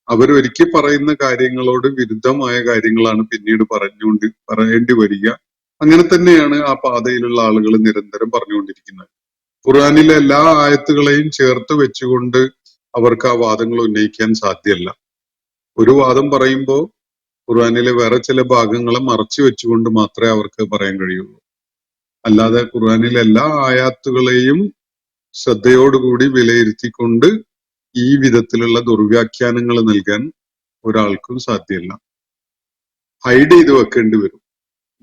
അവരൊരിക്കൽ പറയുന്ന കാര്യങ്ങളോട് വിരുദ്ധമായ കാര്യങ്ങളാണ് പിന്നീട് പറയേണ്ടി വരിക. അങ്ങനെ തന്നെയാണ് ആ പാതയിലുള്ള ആളുകൾ നിരന്തരം പറഞ്ഞുകൊണ്ടിരിക്കുന്നത്. ഖുർആനിലെ എല്ലാ ആയത്തുകളെയും ചേർത്ത് വെച്ചുകൊണ്ട് അവർക്ക് ആ വാദങ്ങൾ ഉന്നയിക്കാൻ സാധ്യമല്ല. ഒരു വാദം പറയുമ്പോൾ ഖുർആനിലെ വേറെ ചില ഭാഗങ്ങളെ മറച്ചു വെച്ചുകൊണ്ട് മാത്രമേ അവർക്ക് പറയാൻ കഴിയുള്ളൂ. അല്ലാതെ ഖുർആനിലെ എല്ലാ ആയാത്തുകളെയും ശ്രദ്ധയോടുകൂടി വിലയിരുത്തിക്കൊണ്ട് ഈ വിധത്തിലുള്ള ദുർവ്യാഖ്യാനങ്ങൾ നൽകാൻ ഒരാൾക്കും സാധ്യമല്ല. ഹൈഡ് ചെയ്ത് വെക്കേണ്ടി വരും,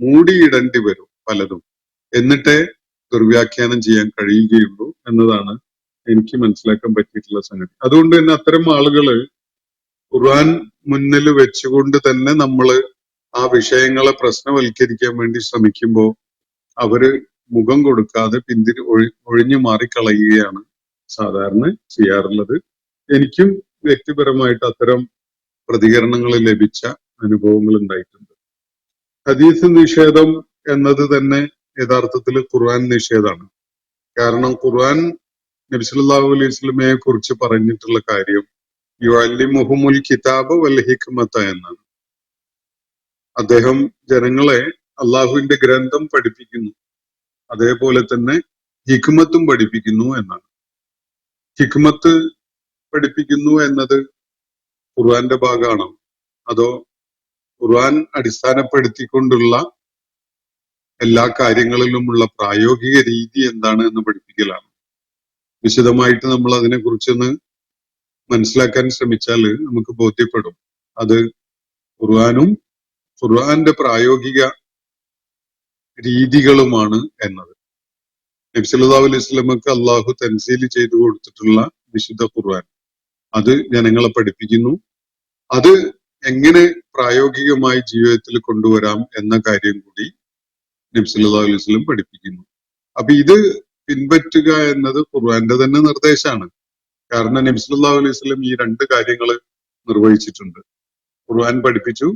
മൂടിയിടേണ്ടി വരും പലതും, എന്നിട്ടേ ദുർവ്യാഖ്യാനം ചെയ്യാൻ കഴിയുകയുള്ളൂ എന്നതാണ് എനിക്ക് മനസ്സിലാക്കാൻ പറ്റിയിട്ടുള്ള സംഗതി. അതുകൊണ്ട് തന്നെ അത്തരം ആളുകള് ഖുർആൻ മുന്നിൽ വെച്ചുകൊണ്ട് തന്നെ നമ്മള് ആ വിഷയങ്ങളെ പ്രശ്നവൽക്കരിക്കാൻ വേണ്ടി ശ്രമിക്കുമ്പോൾ അവര് മുഖം കൊടുക്കാതെ ഒഴിഞ്ഞു മാറിക്കളയുകയാണ് സാധാരണ ചെയ്യാറുള്ളത്. എനിക്കും വ്യക്തിപരമായിട്ട് അത്തരം പ്രതികരണങ്ങൾ ലഭിച്ച അനുഭവങ്ങൾ ഉണ്ടായിട്ടുണ്ട്. ഹദീസ് നിഷേധം എന്നത് തന്നെ യഥാർത്ഥത്തിൽ ഖുർആൻ നിഷേധമാണ്. കാരണം ഖുർആൻ നബി സല്ലല്ലാഹു അലൈഹി വസല്ലമയെ കുറിച്ച് പറഞ്ഞിട്ടുള്ള കാര്യം യുഅല്ലിമുഹുമുൽ കിതാബ വൽ ഹിക്മത എന്നാണ്. അദ്ദേഹം ജനങ്ങളെ അള്ളാഹുവിന്റെ ഗ്രന്ഥം പഠിപ്പിക്കുന്നു, അതേപോലെ തന്നെ ഹിക്മത്തും പഠിപ്പിക്കുന്നു എന്നാണ്. ഹിക്മത്ത് പഠിപ്പിക്കുന്നു എന്നത് ഖുർആന്റെ ഭാഗമാണോ, അതോ ഖുർആൻ അടിസ്ഥാനപ്പെടുത്തിക്കൊണ്ടുള്ള എല്ലാ കാര്യങ്ങളിലുമുള്ള പ്രായോഗിക രീതി എന്താണ് എന്ന് പഠിപ്പിക്കലാണ്? വിശദമായിട്ട് നമ്മൾ അതിനെ കുറിച്ചൊന്ന് മനസ്സിലാക്കാൻ ശ്രമിച്ചാൽ നമുക്ക് ബോധ്യപ്പെടും അത് ഖുർആനും ഖുർആന്റെ പ്രായോഗിക രീതികളുമാണ് എന്നത്. നബി സല്ലല്ലാഹു അലൈഹി വസല്ലമക്ക് അള്ളാഹു തൻസീൽ ചെയ്തു കൊടുത്തിട്ടുള്ള വിശുദ്ധ ഖുർആൻ അത് ജനങ്ങളെ പഠിപ്പിക്കുന്നു. അത് എങ്ങനെ പ്രായോഗികമായി ജീവിതത്തിൽ കൊണ്ടുവരാം എന്ന കാര്യം കൂടി നബി സല്ലല്ലാഹു അലൈഹി വസല്ലം പഠിപ്പിക്കുന്നു. അപ്പൊ ഇത് പിൻപറ്റുക എന്നത് ഖുർആന്റെ തന്നെ നിർദ്ദേശമാണ്. കാരണം നബി സല്ലല്ലാഹു അലൈഹി വസല്ലം ഈ രണ്ട് കാര്യങ്ങൾ നിർവഹിച്ചിട്ടുണ്ട്. ഖുർആൻ പഠിപ്പിച്ചു,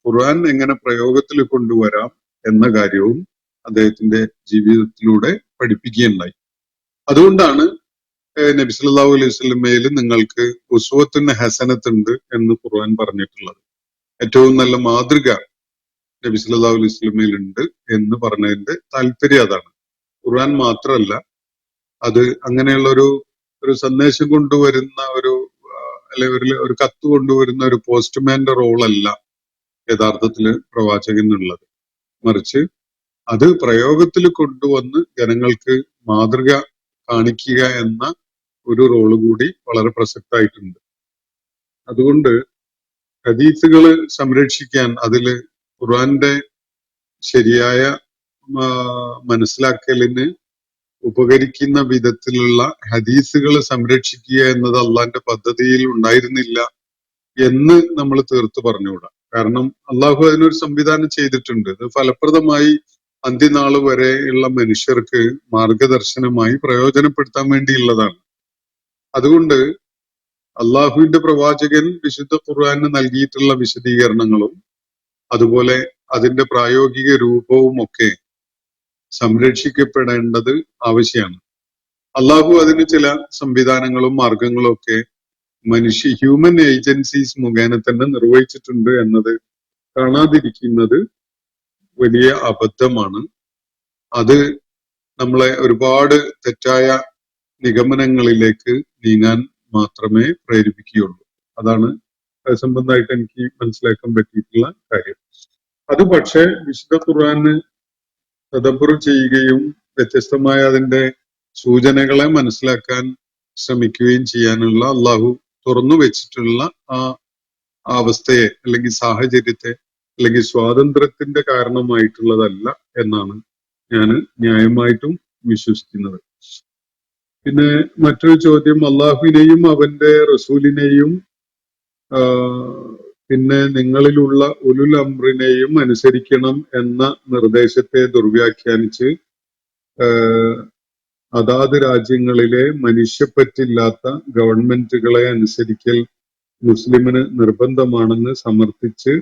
ഖുർആൻ എങ്ങനെ പ്രയോഗത്തിൽ കൊണ്ടുവരാം എന്ന കാര്യവും അദ്ദേഹത്തിന്റെ ജീവിതത്തിലൂടെ പഠിപ്പിക്കുകയുണ്ടായി. അതുകൊണ്ടാണ് നബി സല്ലല്ലാഹു അലൈഹി വസല്ലമയിൽ നിങ്ങൾക്ക് ഉസ്വത്തുൻ ഹസനത്തുണ്ട് എന്ന് ഖുർആൻ പറഞ്ഞിട്ടുള്ളത്. ഏറ്റവും നല്ല മാതൃക നബി സല്ലല്ലാഹു അലൈഹി വസല്ലമയിൽ ഉണ്ട് എന്ന് പറഞ്ഞതിന്റെ താല്പര്യം അതാണ്. ഖുർആൻ മാത്രമല്ല, അത് അങ്ങനെയുള്ള ഒരു സന്ദേശം കൊണ്ടുവരുന്ന അല്ലെ ഒരു കത്ത് കൊണ്ടുവരുന്ന ഒരു പോസ്റ്റ്മാന്റെ റോളല്ല യഥാർത്ഥത്തില് പ്രവാചകനുള്ളത്. മറിച്ച് അത് പ്രയോഗത്തിൽ കൊണ്ടുവന്ന് ജനങ്ങൾക്ക് മാതൃക കാണിക്കുക എന്ന ഒരു റോള് കൂടി വളരെ പ്രസക്തമായിട്ടുണ്ട്. അതുകൊണ്ട് ഹദീസുകള് സംരക്ഷിക്കാൻ അതില് ഖുർആന്റെ ശരിയായ മനസ്സിലാക്കലിന് ഉപകരിക്കുന്ന വിധത്തിലുള്ള ഹദീസുകൾ സംരക്ഷിക്കുക എന്നത് അള്ളാന്റെ പദ്ധതിയിൽ ഉണ്ടായിരുന്നില്ല എന്ന് നമ്മൾ തീർത്ത് പറഞ്ഞുകൂടാ. കാരണം അള്ളാഹു അതിനൊരു സംവിധാനം ചെയ്തിട്ടുണ്ട്. ഇത് ഫലപ്രദമായി അന്ത്യനാള് വരെയുള്ള മനുഷ്യർക്ക് മാർഗദർശനമായി പ്രയോജനപ്പെടുത്താൻ വേണ്ടിയുള്ളതാണ്. അതുകൊണ്ട് അള്ളാഹുവിന്റെ പ്രവാചകൻ വിശുദ്ധ ഖുർആന് നൽകിയിട്ടുള്ള വിശദീകരണങ്ങളും അതുപോലെ അതിന്റെ പ്രായോഗിക രൂപവും ഒക്കെ സംരക്ഷിക്കപ്പെടേണ്ടത് ആവശ്യമാണ്. അള്ളാഹു അതിന് ചില സംവിധാനങ്ങളും മാർഗങ്ങളും ഒക്കെ ഹ്യൂമൻ ഏജൻസീസ് മുഖേന തന്നെ നിർവഹിച്ചിട്ടുണ്ട് എന്നത് കാണാതിരിക്കുന്നത് വലിയ അബദ്ധമാണ്. അത് നമ്മളെ ഒരുപാട് തെറ്റായ നിഗമനങ്ങളിലേക്ക് നീങ്ങാൻ മാത്രമേ പ്രേരിപ്പിക്കുകയുള്ളൂ. അതാണ് സംബന്ധമായിട്ട് എനിക്ക് മനസ്സിലാക്കാൻ പറ്റിയിട്ടുള്ള കാര്യം. അത് പക്ഷേ വിശുദ്ധ ഖുർആന് തദബ്ബുർ ചെയ്യുകയും വ്യത്യസ്തമായ അതിന്റെ സൂചനകളെ മനസ്സിലാക്കാൻ ശ്രമിക്കുകയും ചെയ്യാനുള്ള അള്ളാഹു തുറന്നു വെച്ചിട്ടുള്ള ആ അവസ്ഥയെ അല്ലെങ്കിൽ സാഹചര്യത്തെ അല്ലെങ്കിൽ സ്വാതന്ത്ര്യത്തിന്റെ കാരണമായിട്ടുള്ളതല്ല എന്നാണ് ഞാൻ ന്യായമായിട്ടും വിശ്വസിക്കുന്നത്. പിന്നെ മറ്റൊരു ചോദ്യം, അള്ളാഹുവിനെയും അവന്റെ റസൂലിനെയും പിന്നെ നിങ്ങളിലുള്ള ഉലുൽ അംറിനെയും അനുസരിക്കണം എന്ന നിർദ്ദേശത്തെ ദുർവ്യാഖ്യാനിച്ച് അതാത് രാജ്യങ്ങളിലെ മനുഷ്യപ്പറ്റില്ലാത്ത ഗവൺമെന്റുകളെ അനുസരിക്കൽ മുസ്ലിമിന് നിർബന്ധമാണെന്ന് സമർത്ഥിച്ച്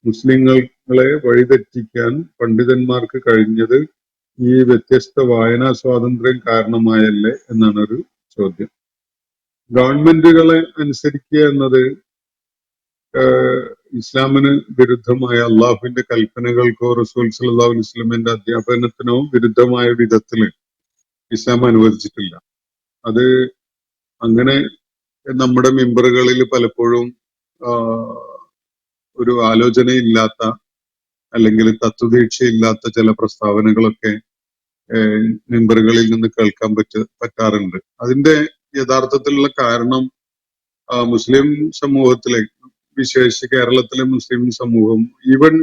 മുസ്ലിങ്ങളെ വഴിതെറ്റിക്കാൻ പണ്ഡിതന്മാർക്ക് കഴിഞ്ഞത് ഈ വ്യത്യസ്ത വായനാ സ്വാതന്ത്ര്യം കാരണമായല്ലേ എന്നാണ് ഒരു ചോദ്യം. ഗവൺമെന്റുകളെ അനുസരിക്കുക എന്നത് ഇസ്ലാമിന് വിരുദ്ധമായ അള്ളാഹുവിന്റെ കൽപ്പനകൾക്കോ റസൂൽ സല്ലല്ലാഹു അലൈഹി വസല്ലമയുടെ അധ്യാപനത്തിനോ വിരുദ്ധമായ വിധത്തില് ഇസ്ലാം അനുവദിച്ചിട്ടില്ല. അത് അങ്ങനെ നമ്മുടെ മിമ്പറുകളിൽ പലപ്പോഴും ഒരു ആലോചനയില്ലാത്ത അല്ലെങ്കിൽ തത്വദീക്ഷയില്ലാത്ത ചില പ്രസ്താവനകളൊക്കെ മിമ്പറുകളിൽ നിന്ന് കേൾക്കാൻ പറ്റാറുണ്ട്. അതിന്റെ യഥാർത്ഥത്തിലുള്ള കാരണം മുസ്ലിം സമൂഹത്തിലെ, വിശേഷിച്ച് കേരളത്തിലെ മുസ്ലിം സമൂഹം, ഈവൻ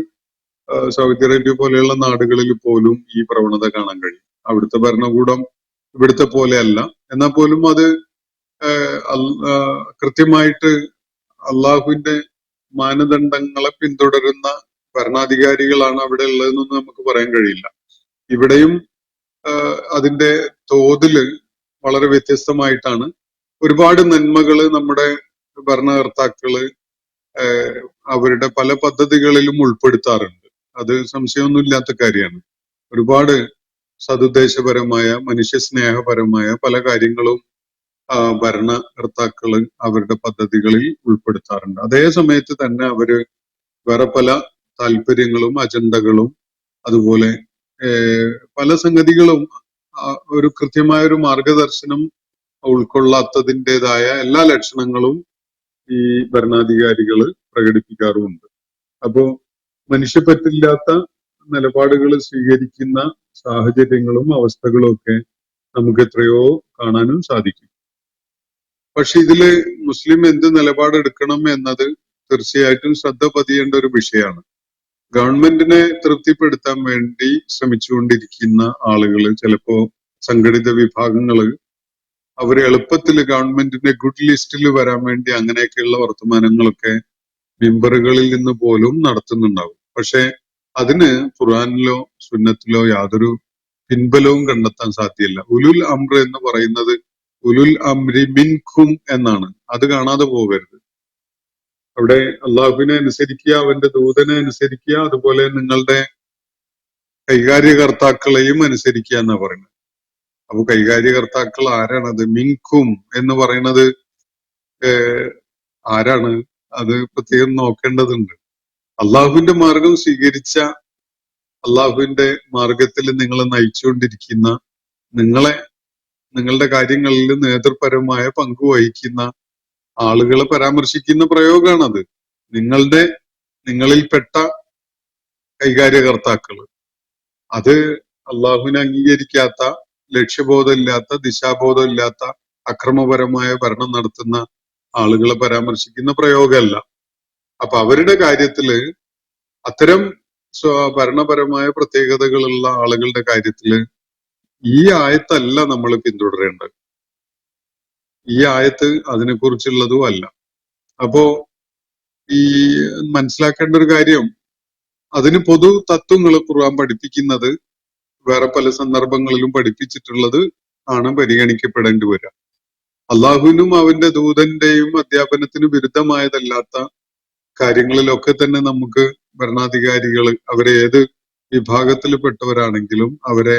സൗദി അറേബ്യ പോലെയുള്ള നാടുകളിൽ പോലും ഈ പ്രവണത കാണാൻ കഴിയും. അവിടുത്തെ ഭരണകൂടം ഇവിടുത്തെ പോലെയല്ല, എന്നാൽ പോലും അത് കൃത്യമായിട്ട് അള്ളാഹുവിന്റെ മാനദണ്ഡങ്ങളെ പിന്തുടരുന്ന ഭരണാധികാരികളാണ് അവിടെ ഉള്ളതെന്നൊന്നും നമുക്ക് പറയാൻ കഴിയില്ല. ഇവിടെയും അതിന്റെ തോതില് വളരെ വ്യത്യസ്തമായിട്ടാണ്. ഒരുപാട് നന്മകള് നമ്മുടെ ഭരണകർത്താക്കള് അവരുടെ പല പദ്ധതികളിലും ഉൾപ്പെടുത്താറുണ്ട്. അത് സംശയമൊന്നുമില്ലാത്ത കാര്യമാണ്. ഒരുപാട് സതുദ്ദേശപരമായ മനുഷ്യസ്നേഹപരമായ പല കാര്യങ്ങളും ഭരണകർത്താക്കള് അവരുടെ പദ്ധതികളിൽ ഉൾപ്പെടുത്താറുണ്ട്. അതേ സമയത്ത് തന്നെ അവര് വേറെ പല താല്പര്യങ്ങളും അജണ്ടകളും അതുപോലെ പല സംഗതികളും ഒരു കൃത്യമായ ഒരു മാർഗദർശനം ഉൾക്കൊള്ളാത്തതിൻ്റെതായ എല്ലാ ലക്ഷണങ്ങളും ഈ ഭരണാധികാരികള് പ്രകടിപ്പിക്കാറുമുണ്ട്. അപ്പോ മനുഷ്യപ്പറ്റില്ലാത്ത നിലപാടുകൾ സ്വീകരിക്കുന്ന സാഹചര്യങ്ങളും അവസ്ഥകളും ഒക്കെ നമുക്ക് എത്രയോ കാണാനും സാധിക്കും. പക്ഷെ ഇതില് മുസ്ലിം എന്ത് നിലപാടെടുക്കണം എന്നത് തീർച്ചയായിട്ടും ശ്രദ്ധ പതിയേണ്ട ഒരു വിഷയമാണ്. ഗവൺമെന്റിനെ തൃപ്തിപ്പെടുത്താൻ വേണ്ടി ശ്രമിച്ചുകൊണ്ടിരിക്കുന്ന ആളുകള്, ചിലപ്പോ സംഘടിത വിഭാഗങ്ങള്, അവര് എളുപ്പത്തിൽ ഗവൺമെന്റിന്റെ ഗുഡ് ലിസ്റ്റിൽ വരാൻ വേണ്ടി അങ്ങനെയൊക്കെയുള്ള വർത്തമാനങ്ങളൊക്കെ മിമ്പറുകളിൽ നിന്ന് പോലും നടത്തുന്നുണ്ടാവും. പക്ഷെ അതിന് ഖുർആനിലോ സുന്നത്തിലോ യാതൊരു പിൻബലവും കണ്ടെത്താൻ സാധ്യമല്ല. ഉലുൽ അംർ എന്ന് പറയുന്നത് ഉലുൽ അംരി മിൻകും എന്നാണ്. അത് കാണാതെ പോകരുത്. അവിടെ അള്ളാഹുവിനെ അനുസരിക്കുക, അവന്റെ ദൂതനെ അനുസരിക്കുക, അതുപോലെ നിങ്ങളുടെ കൈകാര്യകർത്താക്കളെയും അനുസരിക്കുക എന്നാ പറയുന്നത്. അപ്പൊ കൈകാര്യകർത്താക്കൾ ആരാണത്? മിൻകും എന്ന് പറയുന്നത് ആരാണ്? അത് പ്രത്യേകം നോക്കേണ്ടതുണ്ട്. അള്ളാഹുവിന്റെ മാർഗം സ്വീകരിച്ച, അള്ളാഹുവിന്റെ മാർഗത്തിൽ നിങ്ങളെ നയിച്ചുകൊണ്ടിരിക്കുന്ന, നിങ്ങളുടെ കാര്യങ്ങളിൽ നേതൃപരമായ പങ്കുവഹിക്കുന്ന ആളുകളെ പരാമർശിക്കുന്ന പ്രയോഗമാണത്. നിങ്ങളിൽപ്പെട്ട കൈകാര്യകർത്താക്കള്. അത് അള്ളാഹുവിനെ അംഗീകരിക്കാത്ത, ലക്ഷ്യബോധമില്ലാത്ത, ദിശാബോധമില്ലാത്ത, അക്രമപരമായ ഭരണം നടത്തുന്ന ആളുകളെ പരാമർശിക്കുന്ന പ്രയോഗമല്ല. അപ്പൊ അവരുടെ കാര്യത്തില് അത്തരം ഭരണപരമായ പ്രത്യേകതകളുള്ള ആളുകളുടെ കാര്യത്തില് ഈ ആയത്തല്ല നമ്മൾ പിന്തുടരേണ്ടത്. ഈ ആയത്ത് അതിനെക്കുറിച്ചുള്ളതും അല്ല. അപ്പോ ഈ മനസ്സിലാക്കേണ്ട ഒരു കാര്യം, അതിന് പൊതു തത്വങ്ങൾ ഖുർആൻ പഠിപ്പിക്കുന്നത് വേറെ പല സന്ദർഭങ്ങളിലും പഠിപ്പിച്ചിട്ടുള്ളത് ആണ് പരിഗണിക്കപ്പെടേണ്ടി വരിക. അള്ളാഹുവിനും അവന്റെ ദൂതന്റെയും അധ്യാപനത്തിന് വിരുദ്ധമായതല്ലാത്ത കാര്യങ്ങളിലൊക്കെ തന്നെ നമുക്ക് ഭരണാധികാരികൾ, അവരെ ഏത് വിഭാഗത്തിൽപ്പെട്ടവരാണെങ്കിലും അവരെ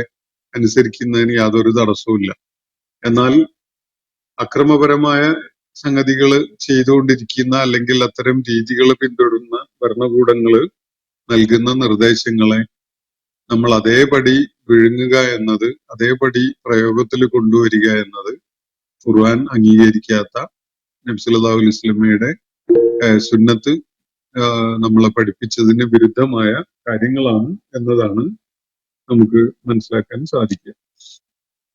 അനുസരിക്കുന്നതിന് യാതൊരു തടസ്സവുമില്ല. എന്നാൽ അക്രമപരമായ സംഗതികൾ ചെയ്തുകൊണ്ടിരിക്കുന്ന അല്ലെങ്കിൽ അത്തരം രീതികൾ പിന്തുടരുന്ന ഭരണകൂടങ്ങള് നൽകുന്ന നിർദ്ദേശങ്ങളെ നമ്മൾ അതേപടി വിഴുങ്ങുക എന്നത്, അതേപടി പ്രയോഗത്തിൽ കൊണ്ടുവരിക എന്നത് ഖുർആൻ അംഗീകരിക്കാത്ത, നബി സല്ലല്ലാഹു അലൈഹി വസല്ലമയുടെ സുന്നത്ത് നമ്മളെ പഠിപ്പിച്ചതിന് വിരുദ്ധമായ കാര്യങ്ങളാണ് എന്നതാണ് നമുക്ക് മനസ്സിലാക്കാൻ സാധിക്കുക.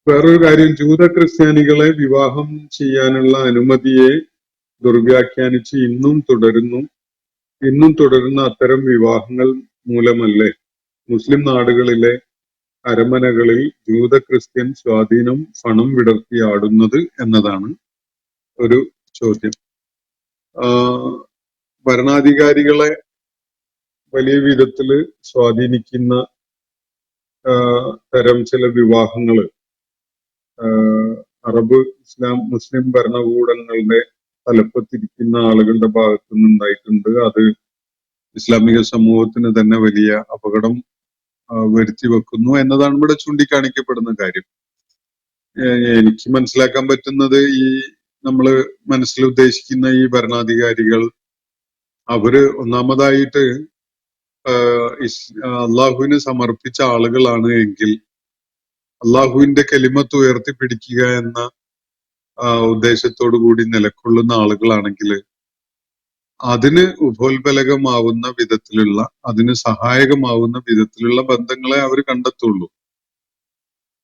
വേറൊരു കാര്യം, ജൂത ക്രിസ്ത്യാനികളെ വിവാഹം ചെയ്യാനുള്ള അനുമതിയെ ദുർവ്യാഖ്യാനിച്ച് ഇന്നും തുടരുന്ന അത്തരം വിവാഹങ്ങൾ മൂലമല്ലേ മുസ്ലിം നാടുകളിലെ അരമനകളിൽ ജൂത ക്രിസ്ത്യൻ സ്വാധീനം പണം വിടർത്തി ആടുന്നത് എന്നതാണ് ഒരു ചോദ്യം. ഭരണാധികാരികളെ വലിയ വിധത്തില് സ്വാധീനിക്കുന്ന തരം ചില വിവാഹങ്ങള് അറബ് മുസ്ലിം ഭരണകൂടങ്ങളുടെ തലപ്പത്തിരിക്കുന്ന ആളുകളുടെ ഭാഗത്തു നിന്നുണ്ടായിട്ടുണ്ട്. അത് ഇസ്ലാമിക സമൂഹത്തിന് തന്നെ വലിയ അപകടം വരുത്തി വെക്കുന്നു എന്നതാണ് ഇവിടെ ചൂണ്ടിക്കാണിക്കപ്പെടുന്ന കാര്യം. എനിക്ക് മനസ്സിലാക്കാൻ പറ്റുന്നത്, ഈ നമ്മള് മനസ്സിൽ ഉദ്ദേശിക്കുന്ന ഈ ഭരണാധികാരികൾ അവര് ഒന്നാമതായിട്ട് അള്ളാഹുവിന് സമർപ്പിച്ച ആളുകളാണ് എങ്കിൽ അള്ളാഹുവിന്റെ കലിമത്ത് ഉയർത്തിപ്പിടിക്കുക എന്ന ഉദ്ദേശത്തോടു കൂടി നിലകൊള്ളുന്ന ആളുകളാണെങ്കിൽ അതിന് ഉപോത്ബലകമാവുന്ന വിധത്തിലുള്ള, അതിന് സഹായകമാവുന്ന വിധത്തിലുള്ള ബന്ധങ്ങളെ അവർ കണ്ടെത്തുള്ളൂ.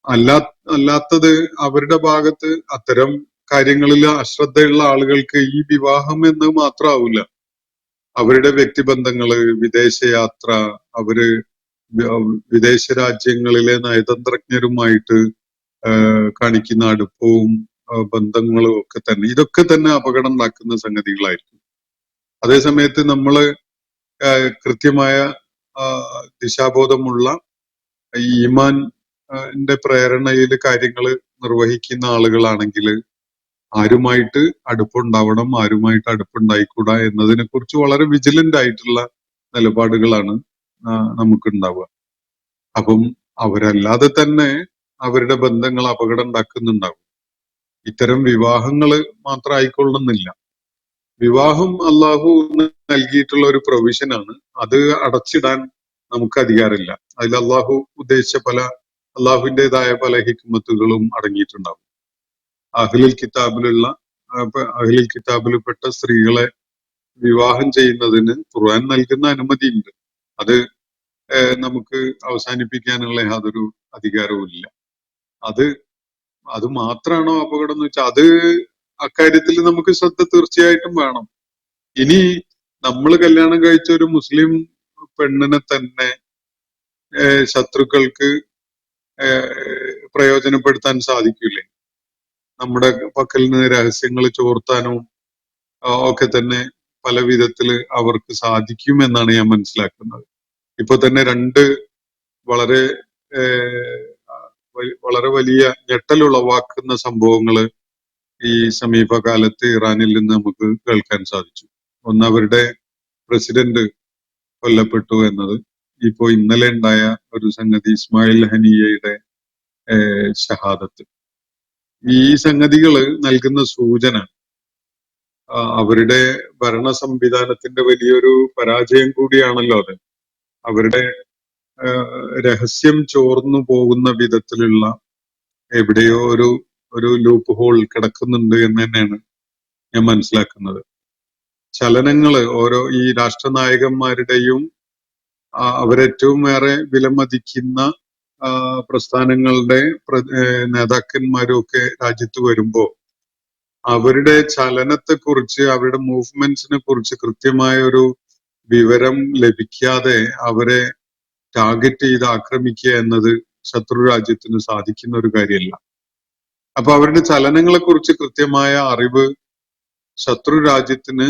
അല്ലാത്തത് അവരുടെ ഭാഗത്ത് അത്തരം കാര്യങ്ങളിൽ അശ്രദ്ധയുള്ള ആളുകൾക്ക് ഈ വിവാഹം എന്ന് മാത്രമാവില്ല, അവരുടെ വ്യക്തിബന്ധങ്ങള്, വിദേശയാത്ര, അവര് വിദേശ രാജ്യങ്ങളിലെ നയതന്ത്രജ്ഞരുമായിട്ട് കാണിക്കുന്ന അടുപ്പവും ബന്ധങ്ങളും ഒക്കെ തന്നെ, ഇതൊക്കെ തന്നെ അപകടം ഉണ്ടാക്കുന്ന സംഗതികളായിരിക്കും. അതേസമയത്ത് നമ്മള് കൃത്യമായ ദിശാബോധമുള്ള ഈമാന്റെ പ്രേരണയിൽ കാര്യങ്ങൾ നിർവഹിക്കുന്ന ആളുകളാണെങ്കിൽ ആരുമായിട്ട് അടുപ്പുണ്ടാവണം, ആരുമായിട്ട് അടുപ്പുണ്ടായിക്കൂടാ എന്നതിനെ കുറിച്ച് വളരെ വിജിലന്റ് ആയിട്ടുള്ള നിലപാടുകളാണ് നമുക്കുണ്ടാവുക. അപ്പം അവരല്ലാതെ തന്നെ അവരുടെ ബന്ധങ്ങൾ അപകടം ഉണ്ടാക്കുന്നുണ്ടാവും. ഇത്തരം വിവാഹങ്ങള് മാത്രം ആയിക്കൊള്ളുന്നില്ല. വിവാഹം അള്ളാഹു നൽകിയിട്ടുള്ള ഒരു പ്രൊവിഷനാണ്, അത് അടച്ചിടാൻ നമുക്ക് അധികാരമില്ല. അതിൽ അള്ളാഹു ഉദ്ദേശിച്ച അള്ളാഹുവിൻ്റെതായ പല ഹിക്മത്തുകളും അടങ്ങിയിട്ടുണ്ടാവും. അഹ്ലുൽ കിതാബിൽപ്പെട്ട സ്ത്രീകളെ വിവാഹം ചെയ്യുന്നതിന് ഖുർആൻ നൽകുന്ന അനുമതിയുണ്ട്. അത് നമുക്ക് അവസാനിപ്പിക്കാനുള്ള യാതൊരു അധികാരവും ഇല്ല. അത് മാത്രമാണോ അപകടം എന്ന് വെച്ചാൽ അത് അക്കാര്യത്തിൽ നമുക്ക് ശ്രദ്ധ തീർച്ചയായിട്ടും വേണം. ഇനി നമ്മൾ കല്യാണം കഴിച്ച ഒരു മുസ്ലിം പെണ്ണിനെ തന്നെ ശത്രുക്കൾക്ക് പ്രയോജനപ്പെടുത്താൻ സാധിക്കൂലേ? നമ്മുടെ പക്കൽ നിന്ന് രഹസ്യങ്ങൾ ചോർത്താനും ഒക്കെ തന്നെ പല വിധത്തില് അവർക്ക് സാധിക്കും എന്നാണ് ഞാൻ മനസ്സിലാക്കുന്നത്. ഇപ്പൊ തന്നെ രണ്ട് വളരെ വളരെ വലിയ ഞെട്ടലുളവാക്കുന്ന സംഭവങ്ങള് ഈ സമീപകാലത്ത് ഇറാനിൽ നിന്ന് നമുക്ക് കേൾക്കാൻ സാധിച്ചു. ഒന്ന്, അവരുടെ പ്രസിഡന്റ് കൊല്ലപ്പെട്ടു എന്നത്. ഇപ്പോ ഇന്നലെ ഉണ്ടായ ഒരു സംഗതി, ഇസ്മായിൽ ഹനിയയുടെ ഷഹാദത്ത്. ഈ സംഗതികള് നൽകുന്ന സൂചന അവരുടെ ഭരണ സംവിധാനത്തിന്റെ വലിയൊരു പരാജയം കൂടിയാണല്ലോ അത്. അവരുടെ രഹസ്യം ചോർന്നു പോകുന്ന വിധത്തിലുള്ള എവിടെയോ ഒരു ലൂപ്പ് ഹോൾ കിടക്കുന്നുണ്ട് എന്ന് തന്നെയാണ് ഞാൻ മനസ്സിലാക്കുന്നത്. ചലനങ്ങള് ഈ രാഷ്ട്രനായകന്മാരുടെയും അവരേറ്റവും ഏറെ വിലമതിക്കുന്ന പ്രസ്ഥാനങ്ങളുടെ നേതാക്കന്മാരും ഒക്കെ രാജ്യത്ത് വരുമ്പോ അവരുടെ ചലനത്തെക്കുറിച്ച്, അവരുടെ മൂവ്മെന്റ്സിനെ കുറിച്ച് കൃത്യമായ ഒരു വിവരം ലഭിക്കാതെ അവരെ ടാർഗറ്റ് ചെയ്ത് ആക്രമിക്കുക എന്നത് ശത്രു രാജ്യത്തിന് സാധിക്കുന്ന ഒരു കാര്യമല്ല. അപ്പൊ അവരുടെ ചലനങ്ങളെ കുറിച്ച് കൃത്യമായ അറിവ് ശത്രു രാജ്യത്തിന്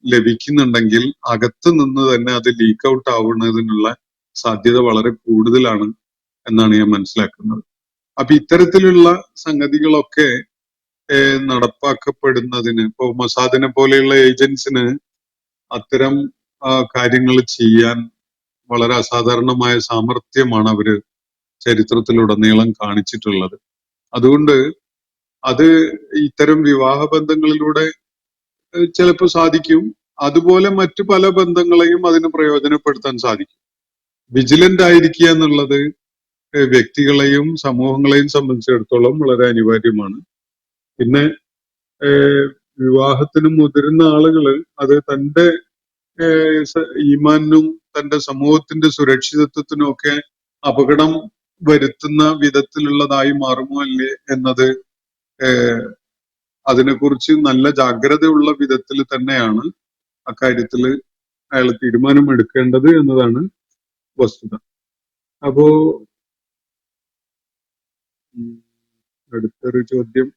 ലഭിക്കുന്നുണ്ടെങ്കിൽ അകത്ത് നിന്ന് തന്നെ അത് ലീക്ക് ഔട്ട് ആവുന്നതിനുള്ള സാധ്യത വളരെ കൂടുതലാണ് എന്നാണ് ഞാൻ മനസ്സിലാക്കുന്നത്. അപ്പൊ ഇത്തരത്തിലുള്ള സംഗതികളൊക്കെ നടപ്പാക്കപ്പെടുന്നതിന്, ഇപ്പോ മൊസാദിനെ പോലെയുള്ള ഏജൻസിന് അത്തരം കാര്യങ്ങൾ ചെയ്യാൻ വളരെ അസാധാരണമായ സാമർഥ്യമാണ് അവര് ചരിത്രത്തിലുടനീളം കാണിച്ചിട്ടുള്ളത്. അതുകൊണ്ട് അത് ഇത്തരം വിവാഹ ബന്ധങ്ങളിലൂടെ ചിലപ്പോൾ സാധിക്കും. അതുപോലെ മറ്റു പല ബന്ധങ്ങളെയും അതിന് പ്രയോജനപ്പെടുത്താൻ സാധിക്കും. വിജിലന്റ് ആയിരിക്കുക എന്നുള്ളത് വ്യക്തികളെയും സമൂഹങ്ങളെയും സംബന്ധിച്ചിടത്തോളം വളരെ അനിവാര്യമാണ്. പിന്നെ വിവാഹത്തിന് മുതിരുന്ന ആളുകള് അത് തന്റെ ഈമാനും തന്റെ സമൂഹത്തിന്റെ സുരക്ഷിതത്വത്തിനും ഒക്കെ അപകടം വരുത്തുന്ന വിധത്തിലുള്ളതായി മാറുമോ അല്ലേ എന്നത് അതിനെക്കുറിച്ച് നല്ല ജാഗ്രതയുള്ള വിധത്തിൽ തന്നെയാണ് അക്കാര്യത്തിൽ അയാൾ തീരുമാനമെടുക്കേണ്ടത് എന്നതാണ് വസ്തുത. അപ്പോ അടുത്തൊരു ചോദ്യം,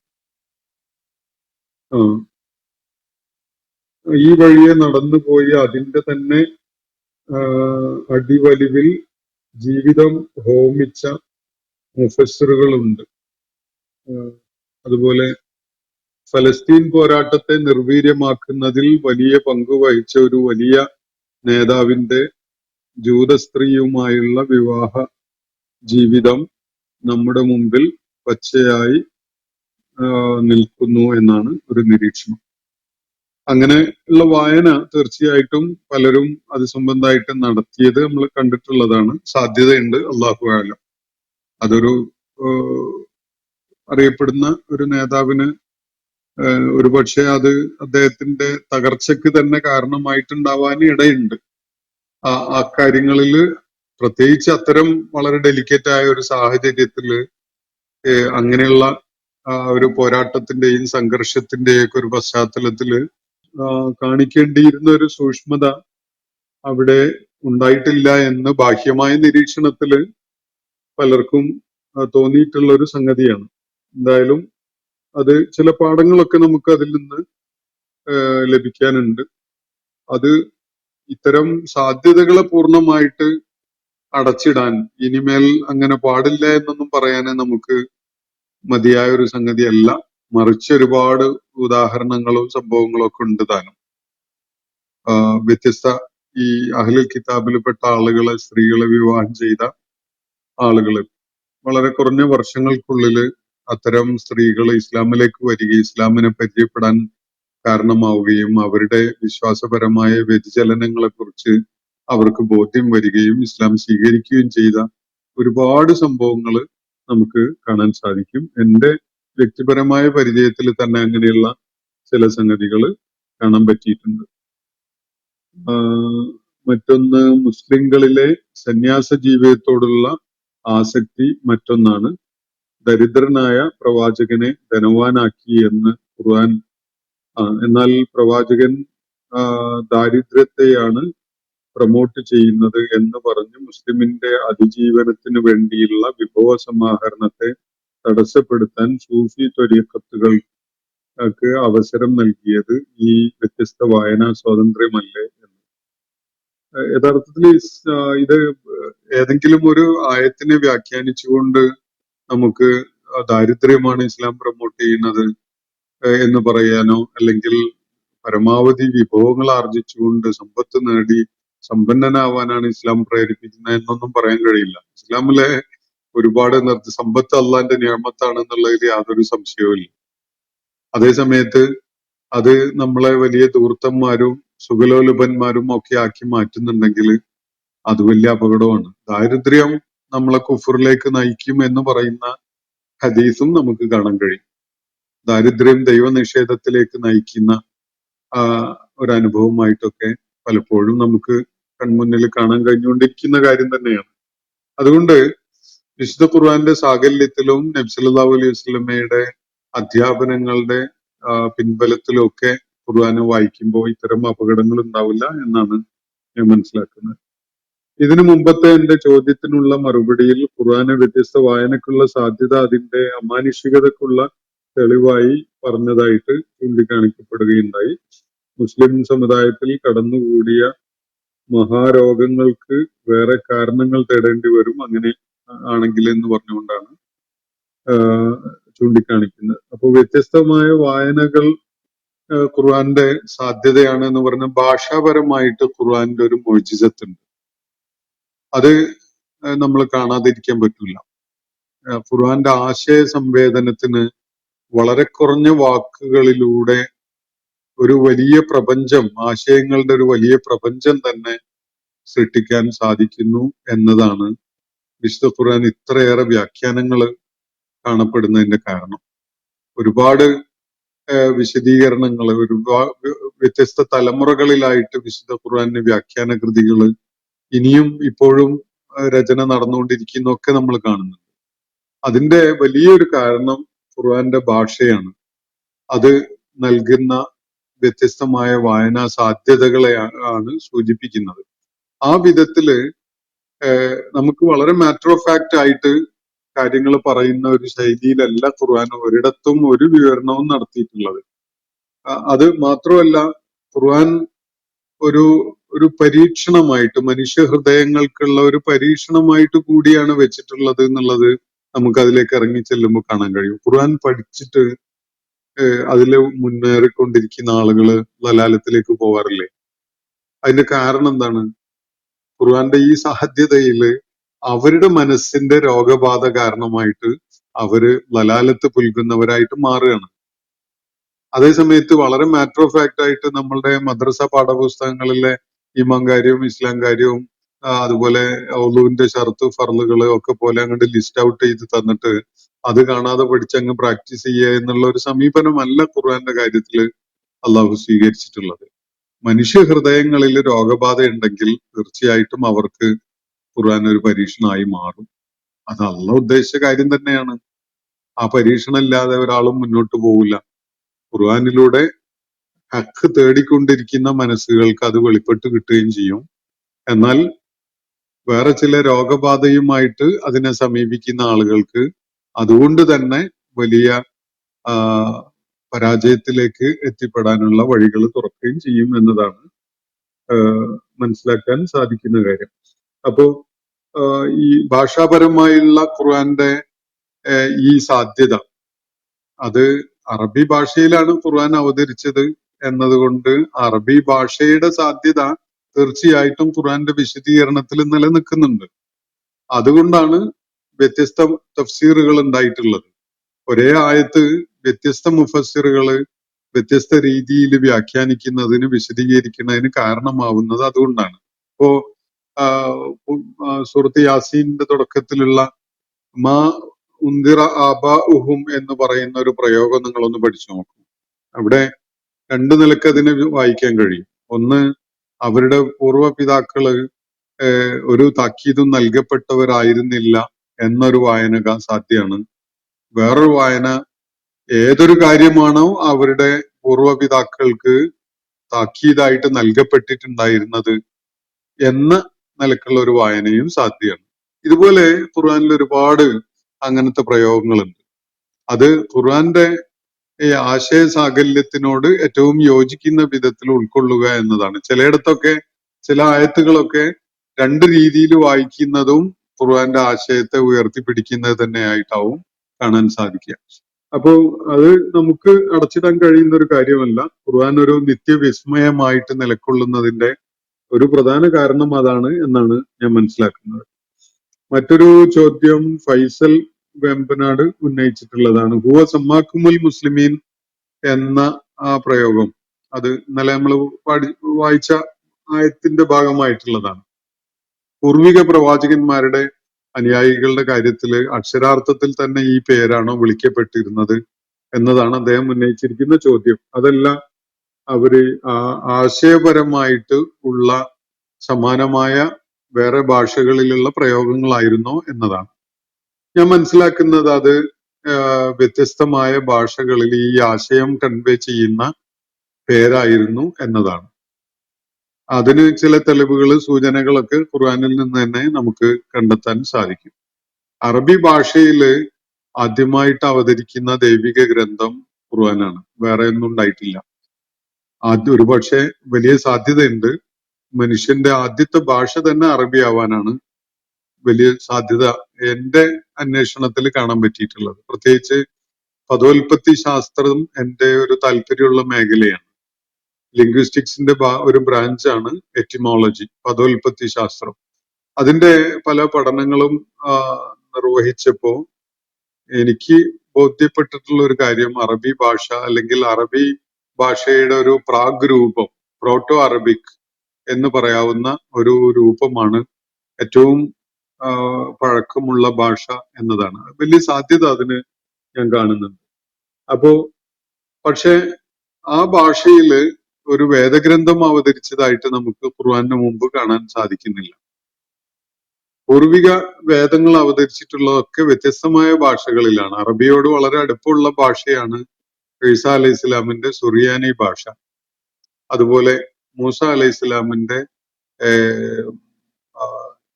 ഈ വഴിയെ നടന്നുപോയി അതിന്റെ തന്നെ അടിവലിവിൽ ജീവിതം ഹോമിച്ച മുഫസ്സിറുകളുണ്ട്. അതുപോലെ ഫലസ്തീൻ പോരാട്ടത്തെ നിർവീര്യമാക്കുന്നതിൽ വലിയ പങ്ക് വഹിച്ച ഒരു വലിയ നേതാവിന്റെ ജൂത സ്ത്രീയുമായുള്ള വിവാഹ ജീവിതം നമ്മുടെ മുമ്പിൽ പച്ചയായി നിൽക്കുന്നു എന്നാണ് ഒരു നിരീക്ഷണം. അങ്ങനെ ഉള്ള വായന തീർച്ചയായിട്ടും പലരും അത് സംബന്ധമായിട്ട് നടത്തിയത് നമ്മൾ കണ്ടിട്ടുള്ളതാണ്. സാധ്യതയുണ്ട്, അള്ളാഹു ആലം. അതൊരു അറിയപ്പെടുന്ന ഒരു നേതാവിന് ഒരുപക്ഷെ അത് അദ്ദേഹത്തിന്റെ തകർച്ചയ്ക്ക് തന്നെ കാരണമായിട്ടുണ്ടാവാൻ ഇടയുണ്ട്. ആ കാര്യങ്ങളിൽ പ്രത്യേകിച്ച് അത്തരം വളരെ ഡെലിക്കേറ്റ് ആയ ഒരു സാഹചര്യത്തില് അങ്ങനെയുള്ള ഒരു പോരാട്ടത്തിന്റെയും സംഘർഷത്തിന്റെയൊക്കെ ഒരു പശ്ചാത്തലത്തില് കാണിക്കേണ്ടിയിരുന്ന ഒരു സൂക്ഷ്മത അവിടെ ഉണ്ടായിട്ടില്ല എന്ന് ബാഹ്യമായ നിരീക്ഷണത്തില് പലർക്കും തോന്നിയിട്ടുള്ള ഒരു സംഗതിയാണ്. എന്തായാലും അത് ചില പാഠങ്ങളൊക്കെ നമുക്ക് അതിൽ നിന്ന് ലഭിക്കാനുണ്ട്. അത് ഇത്തരം സാധ്യതകളെ പൂർണ്ണമായിട്ട് അടച്ചിടാൻ ഇനിമേൽ അങ്ങനെ പാടില്ല എന്നൊന്നും പറയാൻ നമുക്ക് മതിയായ ഒരു സംഗതിയല്ല. മറിച്ച് ഒരുപാട് ഉദാഹരണങ്ങളും സംഭവങ്ങളും ഒക്കെ ഉണ്ട് താനും. വ്യത്യസ്ത ഈ അഹ്ലുൽ കിതാബിൽപ്പെട്ട ആളുകളെ, സ്ത്രീകളെ വിവാഹം ചെയ്ത ആളുകള് വളരെ കുറഞ്ഞ വർഷങ്ങൾക്കുള്ളിൽ അത്തരം സ്ത്രീകൾ ഇസ്ലാമിലേക്ക് വരികയും ഇസ്ലാമിനെ പരിചയപ്പെടാൻ കാരണമാവുകയും അവരുടെ വിശ്വാസപരമായ വ്യതിചലനങ്ങളെ കുറിച്ച് അവർക്ക് ബോധ്യം വരികയും ഇസ്ലാം സ്വീകരിക്കുകയും ചെയ്ത ഒരുപാട് സംഭവങ്ങൾ നമുക്ക് കാണാൻ സാധിക്കും. എൻ്റെ വ്യക്തിപരമായ പരിചയത്തിൽ തന്നെ അങ്ങനെയുള്ള ചില സംഗതികൾ കാണാൻ പറ്റിയിട്ടുണ്ട്. മറ്റൊന്ന്, മുസ്ലിങ്ങളിലെ സന്യാസ ജീവിതത്തോടുള്ള ആസക്തി മറ്റൊന്നാണ്. ദരിദ്രനായ പ്രവാചകനെ ധനവാനാക്കി എന്ന് ഖുർആൻ. എന്നാൽ പ്രവാചകൻ ദാരിദ്ര്യത്തെയാണ് പ്രൊമോട്ട് ചെയ്യുന്നത് എന്ന് പറഞ്ഞ് മുസ്ലിമിന്റെ അതിജീവനത്തിന് വേണ്ടിയുള്ള വിഭവ സമാഹരണത്തെ തടസ്സപ്പെടുത്താൻ സൂഫി ത്വരീഖത്തുകൾക്ക് അവസരം നൽകിയത് ഈ വ്യത്യസ്ത വായനാ സ്വാതന്ത്ര്യമല്ലേ എന്ന്. യഥാർത്ഥത്തിൽ ഇത് ഏതെങ്കിലും ഒരു ആയത്തിനെ വ്യാഖ്യാനിച്ചുകൊണ്ട് നമുക്ക് ദാരിദ്ര്യമാണ് ഇസ്ലാം പ്രൊമോട്ട് ചെയ്യുന്നത് എന്ന് പറയാനോ, അല്ലെങ്കിൽ പരമാവധി വിഭവങ്ങൾ ആർജിച്ചുകൊണ്ട് സമ്പത്ത് നേടി സമ്പന്നനാവാനാണ് ഇസ്ലാം പ്രേരിപ്പിക്കുന്നത് എന്നൊന്നും പറയാൻ കഴിയില്ല. ഇസ്ലാമിലെ ഒരുപാട് സമ്പത്ത് അള്ളാന്റെ നിയമത്താണ് എന്നുള്ളതിൽ യാതൊരു സംശയവുമില്ല. അതേ സമയത്ത് അത് നമ്മളെ വലിയ ധൂർത്തന്മാരും സുഖലോലുപന്മാരും ഒക്കെ ആക്കി മാറ്റുന്നുണ്ടെങ്കിൽ അത് വലിയ അപകടമാണ്. ദാരിദ്ര്യം നമ്മളെ കുഫറിലേക്ക് നയിക്കും എന്ന് പറയുന്ന ഹദീസും നമുക്ക് കാണാൻ കഴിയും. ദാരിദ്ര്യം ദൈവനിഷേധത്തിലേക്ക് നയിക്കുന്ന ഒരു അനുഭവമായിട്ടൊക്കെ പലപ്പോഴും നമുക്ക് കൺമുന്നിൽ കാണാൻ കഴിഞ്ഞുകൊണ്ടിരിക്കുന്ന കാര്യം തന്നെയാണ്. അതുകൊണ്ട് വിശുദ്ധ ഖുർആന്റെ സാകല്യത്തിലും നബി സല്ലല്ലാഹു അലൈഹി വസല്ലമയുടെ അധ്യാപനങ്ങളുടെ പിൻബലത്തിലും ഒക്കെ ഖുർആനെ വായിക്കുമ്പോൾ ഇത്തരം അപകടങ്ങൾ ഉണ്ടാവില്ല എന്നാണ് ഞാൻ മനസ്സിലാക്കുന്നത്. ഇതിനു മുമ്പത്തെ എന്റെ ചോദ്യത്തിനുള്ള മറുപടിയിൽ ഖുർആനെ വ്യത്യസ്ത വായനക്കുള്ള സാധ്യത അതിന്റെ അമാനുഷികതക്കുള്ള തെളിവായി പറഞ്ഞതായിട്ട് ചൂണ്ടിക്കാണിക്കപ്പെടുകയുണ്ടായി. മുസ്ലിം സമുദായത്തിൽ കടന്നുകൂടിയ മഹാരോഗങ്ങൾക്ക് വേറെ കാരണങ്ങൾ തേടേണ്ടി വരും അങ്ങനെ ആണെങ്കിൽ എന്ന് പറഞ്ഞുകൊണ്ടാണ് ചൂണ്ടിക്കാണിക്കുന്നത്. അപ്പോൾ വ്യത്യസ്തമായ വായനകൾ ഖുർആന്റെ സാധ്യതയാണ് എന്ന് പറഞ്ഞ ഭാഷാപരമായിട്ട് ഖുർആന്റെ ഒരു മുഅ്ജിസത്തുണ്ട്. അത് നമ്മൾ കാണാതിരിക്കാൻ പറ്റില്ല. ഖുർആന്റെ ആശയ സംവേദനത്തിന് വളരെ കുറഞ്ഞ വാക്കുകളിലൂടെ ഒരു വലിയ പ്രപഞ്ചം, ആശയങ്ങളുടെ ഒരു വലിയ പ്രപഞ്ചം തന്നെ സൃഷ്ടിക്കാൻ സാധിക്കുന്നു എന്നതാണ് വിശുദ്ധ ഖുർആൻ ഇത്രയേറെ വ്യാഖ്യാനങ്ങൾ കാണപ്പെടുന്നതിന്റെ കാരണം. ഒരുപാട് വിശദീകരണങ്ങൾ, ഒരുപാട് വ്യത്യസ്ത തലമുറകളിലായിട്ട് വിശുദ്ധ ഖുർആന്റെ വ്യാഖ്യാന കൃതികൾ ഇനിയും ഇപ്പോഴും രചന നടന്നുകൊണ്ടിരിക്കുന്നൊക്കെ നമ്മൾ കാണുന്നുണ്ട്. അതിന്റെ വലിയൊരു കാരണം ഖുർആന്റെ ഭാഷയാണ്. അത് നൽകുന്ന വ്യത്യസ്തമായ വായനാ സാധ്യതകളെ ആണ് സൂചിപ്പിക്കുന്നത്. ആ വിധത്തില് നമുക്ക് വളരെ മാറ്റർ ഓഫ് ഫാക്റ്റ് ആയിട്ട് കാര്യങ്ങൾ പറയുന്ന ഒരു ശൈലിയിലല്ല ഖുർആൻ ഒരിടത്തും ഒരു വിവരണവും നടത്തിയിട്ടുള്ളത്. അത് മാത്രമല്ല, ഖുർആൻ ഒരു ഒരു പരീക്ഷണമായിട്ട്, മനുഷ്യ ഹൃദയങ്ങൾക്കുള്ള ഒരു പരീക്ഷണമായിട്ട് കൂടിയാണ് വെച്ചിട്ടുള്ളത് എന്നുള്ളത് നമുക്ക് അതിലേക്ക് ഇറങ്ങി ചെല്ലുമ്പോൾ കാണാൻ കഴിയും. ഖുർആൻ പഠിച്ചിട്ട് അതില് മുന്നേറിക്കൊണ്ടിരിക്കുന്ന ആളുകള് ലലാലത്തിലേക്ക് പോവാറില്ലേ? അതിന്റെ കാരണം എന്താണ്? ഖുർആന്റെ ഈ സാധ്യതയില് അവരുടെ മനസ്സിന്റെ രോഗബാധ കാരണമായിട്ട് അവര് ലലാലത്ത് പുൽകുന്നവരായിട്ട് മാറുകയാണ്. അതേസമയത്ത് വളരെ മാറ്റർ ഓഫ് ഫാക്റ്റ് ആയിട്ട് നമ്മളുടെ മദ്രസ പാഠപുസ്തകങ്ങളിലെ ഈമാൻ കാര്യവും ഇസ്ലാം കാര്യവും അതുപോലെ ഒളുവിന്റെ ഷർത്ത് ഫർളുകള് ഒക്കെ പോലെ അങ്ങോട്ട് ലിസ്റ്റ് ഔട്ട് ചെയ്ത് തന്നിട്ട് അത് കാണാതെ പഠിച്ചങ്ങ് പ്രാക്ടീസ് ചെയ്യുക എന്നുള്ള ഒരു സമീപനമല്ല ഖുർആന്റെ കാര്യത്തിൽ അള്ളാഹു സ്വീകരിച്ചിട്ടുള്ളത്. മനുഷ്യ ഹൃദയങ്ങളിൽ രോഗബാധ ഉണ്ടെങ്കിൽ തീർച്ചയായിട്ടും അവർക്ക് ഖുർആൻ ഒരു പരീക്ഷണമായി മാറും. അത് അള്ളാഹ് ഉദ്ദേശിച്ച കാര്യം തന്നെയാണ്. ആ പരീക്ഷണം ഇല്ലാതെ ഒരാളും മുന്നോട്ട് പോകില്ല. ഖുർആനിലൂടെ ഹക്ക് തേടിക്കൊണ്ടിരിക്കുന്ന മനസ്സുകൾക്ക് അത് വെളിപ്പെട്ട് കിട്ടുകയും ചെയ്യും. എന്നാൽ വേറെ ചില രോഗബാധയുമായിട്ട് അതിനെ സമീപിക്കുന്ന ആളുകൾക്ക് അതുകൊണ്ട് തന്നെ വലിയ പരാജയത്തിലേക്ക് എത്തിപ്പെടാനുള്ള വഴികൾ തുറക്കുകയും ചെയ്യും എന്നതാണ് മനസ്സിലാക്കാൻ സാധിക്കുന്ന കാര്യം. അപ്പോ ഈ ഭാഷാപരമായുള്ള ഖുർആന്റെ ഈ സാധ്യത, അത് അറബി ഭാഷയിലാണ് ഖുർആൻ അവതരിച്ചത് എന്നതുകൊണ്ട് അറബി ഭാഷയുടെ സാധ്യത തീർച്ചയായിട്ടും ഖുർആന്റെ വിശദീകരണത്തിൽ നിലനിൽക്കുന്നുണ്ട്. അതുകൊണ്ടാണ് വ്യത്യസ്ത തഫ്സീറുകൾ ഉണ്ടായിട്ടുള്ളത്. ഒരേ ആയത്ത് വ്യത്യസ്ത മുഫസ്സിറുകള് വ്യത്യസ്ത രീതിയിൽ വ്യാഖ്യാനിക്കുന്നതിന് വിശദീകരിക്കുന്നതിന് കാരണമാവുന്നത് അതുകൊണ്ടാണ്. ഇപ്പോ സൂറത്ത് യാസീന്റെ തുടക്കത്തിലുള്ള മാ ഉന്ദിറ ആബാഉഹും എന്ന് പറയുന്ന ഒരു പ്രയോഗം നിങ്ങളൊന്ന് പഠിച്ചു നോക്കൂ. അവിടെ രണ്ടു നിലക്ക് അതിനെ വായിക്കാൻ കഴിയും. ഒന്ന്, അവരുടെ പൂർവ്വപിതാക്കള് ഒരു താക്കീതും നൽകപ്പെട്ടവരായിരുന്നില്ല എന്നൊരു വായന സാധ്യമാണ്. വേറൊരു വായന, ഏതൊരു കാര്യമാണോ അവരുടെ പൂർവ്വപിതാക്കൾക്ക് താക്കീതായിട്ട് നൽകപ്പെട്ടിട്ടുണ്ടായിരുന്നത് എന്ന നിലക്കുള്ള ഒരു വായനയും സാധ്യമാണ്. ഇതുപോലെ ഖുർആനിൽ ഒരുപാട് അങ്ങനത്തെ പ്രയോഗങ്ങളുണ്ട്. അത് ഖുർആന്റെ ഈ ആശയ സാകല്യത്തിനോട് ഏറ്റവും യോജിക്കുന്ന വിധത്തിൽ ഉൾക്കൊള്ളുക എന്നതാണ്. ചിലയിടത്തൊക്കെ ചില ആയത്തുകളൊക്കെ രണ്ട് രീതിയിൽ വായിക്കുന്നതും ഖുർആന്റെ ആശയത്തെ ഉയർത്തിപ്പിടിക്കുന്നത് തന്നെയായിട്ടാവും കാണാൻ സാധിക്കുക. അപ്പോ അത് നമുക്ക് അടച്ചിടാൻ കഴിയുന്ന ഒരു കാര്യമല്ല. ഖുർആൻ ഒരു നിത്യവിസ്മയമായിട്ട് നിലകൊള്ളുന്നതിന്റെ ഒരു പ്രധാന കാരണം അതാണ് എന്നാണ് ഞാൻ മനസ്സിലാക്കുന്നത്. മറ്റൊരു ചോദ്യം ഫൈസൽ വെമ്പനാട് ഉന്നയിച്ചിട്ടുള്ളതാണ്. ഹുവ സമ്മാക്കുമുൽ മുസ്ലിമീൻ എന്ന ആ പ്രയോഗം, അത് ഇന്നലെ നമ്മൾ വായിച്ച ആയത്തിന്റെ ഭാഗമായിട്ടുള്ളതാണ്. പൂർവിക പ്രവാചകന്മാരുടെ അനുയായികളുടെ കാര്യത്തില് അക്ഷരാർത്ഥത്തിൽ തന്നെ ഈ പേരാണോ വിളിക്കപ്പെട്ടിരുന്നത് എന്നതാണ് അദ്ദേഹം ഉന്നയിച്ചിരിക്കുന്ന ചോദ്യം. അതല്ല അവര് ആശയപരമായിട്ട് ഉള്ള സമാനമായ വേറെ ഭാഷകളിലുള്ള പ്രയോഗങ്ങളായിരുന്നോ എന്നതാണ്. ഞാൻ മനസ്സിലാക്കുന്നത് അത് വ്യത്യസ്തമായ ഭാഷകളിൽ ഈ ആശയം കൺവേ ചെയ്യുന്ന പേരായിരുന്നു എന്നതാണ്. അതിന് ചില തെളിവുകൾ, സൂചനകളൊക്കെ ഖുർആനിൽ നിന്ന് തന്നെ നമുക്ക് കണ്ടെത്താൻ സാധിക്കും. അറബി ഭാഷയില് ആദ്യമായിട്ട് അവതരിക്കുന്ന ദൈവിക ഗ്രന്ഥം ഖുർആനാണ്. വേറെ ഒന്നും ഉണ്ടായിട്ടില്ല. ഒരുപക്ഷെ വലിയ സാധ്യതയുണ്ട് മനുഷ്യന്റെ ആദ്യത്തെ ഭാഷ തന്നെ അറബി ആവാനാണ് വലിയ സാധ്യത എന്റെ അന്വേഷണത്തിൽ കാണാൻ പറ്റിയിട്ടുള്ളത്. പ്രത്യേകിച്ച് പദോൽപത്തി ശാസ്ത്രം എന്റെ ഒരു താല്പര്യമുള്ള മേഖലയാണ്. ലിംഗ്വിസ്റ്റിക്സിന്റെ ഒരു ബ്രാഞ്ചാണ് എറ്റിമോളജി, പദോൽപത്തി ശാസ്ത്രം. അതിന്റെ പല പഠനങ്ങളും നിർവഹിച്ചപ്പോ എനിക്ക് ബോധ്യപ്പെട്ടിട്ടുള്ള ഒരു കാര്യം, അറബി ഭാഷ അല്ലെങ്കിൽ അറബി ഭാഷയുടെ ഒരു പ്രാഗ് രൂപം, പ്രോട്ടോ അറബിക് എന്ന് പറയാവുന്ന ഒരു രൂപമാണ് ഏറ്റവും പഴക്കമുള്ള ഭാഷ എന്നതാണ്. വലിയ സാധ്യത അതിന് ഞാൻ കാണുന്നുണ്ട്. അപ്പോ പക്ഷെ ആ ഭാഷയില് ഒരു വേദഗ്രന്ഥം അവതരിച്ചതായിട്ട് നമുക്ക് ഖുർആന് മുമ്പ് കാണാൻ സാധിക്കുന്നില്ല. പൂർവിക വേദങ്ങൾ അവതരിച്ചിട്ടുള്ളതൊക്കെ വ്യത്യസ്തമായ ഭാഷകളിലാണ്. അറബിയോട് വളരെ അടുപ്പമുള്ള ഭാഷയാണ് ഈസാ അലൈഹി ഇസ്ലാമിന്റെ സുറിയാനി ഭാഷ. അതുപോലെ മൂസ അലൈഹി ഇസ്ലാമിന്റെ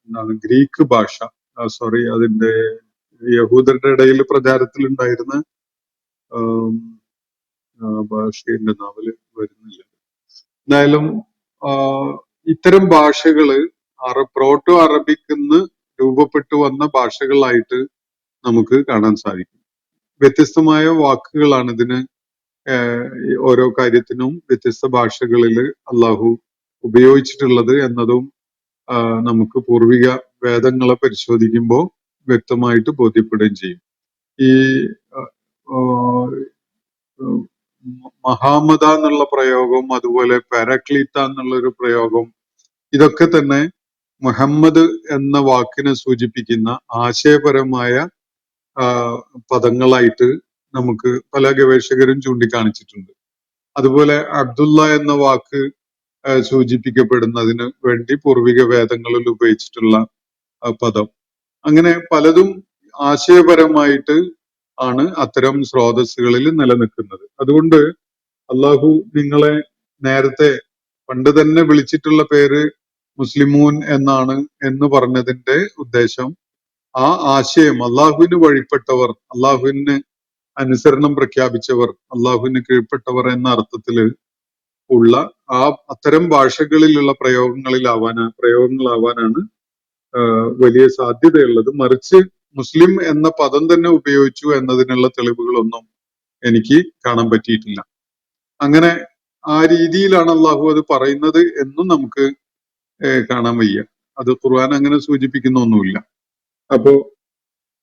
എന്താണ് ഗ്രീക്ക് ഭാഷ, അതിന്റെ യഹൂദരുടെ ഇടയിൽ പ്രചാരത്തിലുണ്ടായിരുന്ന ഭാഷയുടെ നാവല് വരുന്നില്ല. എന്തായാലും ഇത്തരം ഭാഷകള് പ്രോട്ടോ അറബിക്കിന്ന് രൂപപ്പെട്ടു വന്ന ഭാഷകളായിട്ട് നമുക്ക് കാണാൻ സാധിക്കും. വ്യത്യസ്തമായ വാക്കുകളാണ് ഇതിന് ഓരോ കാര്യത്തിനും വ്യത്യസ്ത ഭാഷകളിൽ അള്ളാഹു ഉപയോഗിച്ചിട്ടുള്ളത് എന്നതും നമുക്ക് പൂർവിക വേദങ്ങളെ പരിശോധിക്കുമ്പോൾ വ്യക്തമായിട്ട് ബോധ്യപ്പെടുകയും ചെയ്യും. ഈ മഹാമദ എന്നുള്ള പ്രയോഗം, അതുപോലെ പാരാക്ലീത്ത എന്നുള്ളൊരു പ്രയോഗം, ഇതൊക്കെ തന്നെ മുഹമ്മദ് എന്ന വാക്കിനെ സൂചിപ്പിക്കുന്ന ആശയപരമായ പദങ്ങളായിട്ട് നമുക്ക് പല ഗവേഷകരും ചൂണ്ടിക്കാണിച്ചിട്ടുണ്ട്. അതുപോലെ അബ്ദുള്ള എന്ന വാക്ക് സൂചിപ്പിക്കപ്പെടുന്നതിന് വേണ്ടി പൂർവിക വേദങ്ങളിൽ ഉപയോഗിച്ചിട്ടുള്ള പദം, അങ്ങനെ പലതും ആശയപരമായിട്ട് ആണ് അത്തരം സ്രോതസ്സുകളിൽ നിലനിൽക്കുന്നത്. അതുകൊണ്ട് അള്ളാഹു നിങ്ങളെ നേരത്തെ പണ്ട് തന്നെ വിളിച്ചിട്ടുള്ള പേര് മുസ്ലിമൂൻ എന്നാണ് എന്ന് പറഞ്ഞതിന്റെ ഉദ്ദേശം ആ ആശയം അള്ളാഹുവിന് വഴിപ്പെട്ടവർ, അള്ളാഹുവിന് അനുസരണം പ്രഖ്യാപിച്ചവർ, അള്ളാഹുവിന് കീഴ്പ്പെട്ടവർ എന്ന അർത്ഥത്തില് ഉള്ള അത്തരം ഭാഷകളിലുള്ള പ്രയോഗങ്ങളാവാനാണ് വലിയ സാധ്യതയുള്ളത്. മറിച്ച് മുസ്ലിം എന്ന പദം തന്നെ ഉപയോഗിച്ചു എന്നതിനുള്ള തെളിവുകളൊന്നും എനിക്ക് കാണാൻ പറ്റിയിട്ടില്ല. അങ്ങനെ ആ രീതിയിലാണ് അള്ളാഹു അത് പറയുന്നത് എന്നും നമുക്ക് കാണാൻ വയ്യ. അത് ഖുർആൻ അങ്ങനെ സൂചിപ്പിക്കുന്ന ഒന്നുമില്ല. അപ്പോ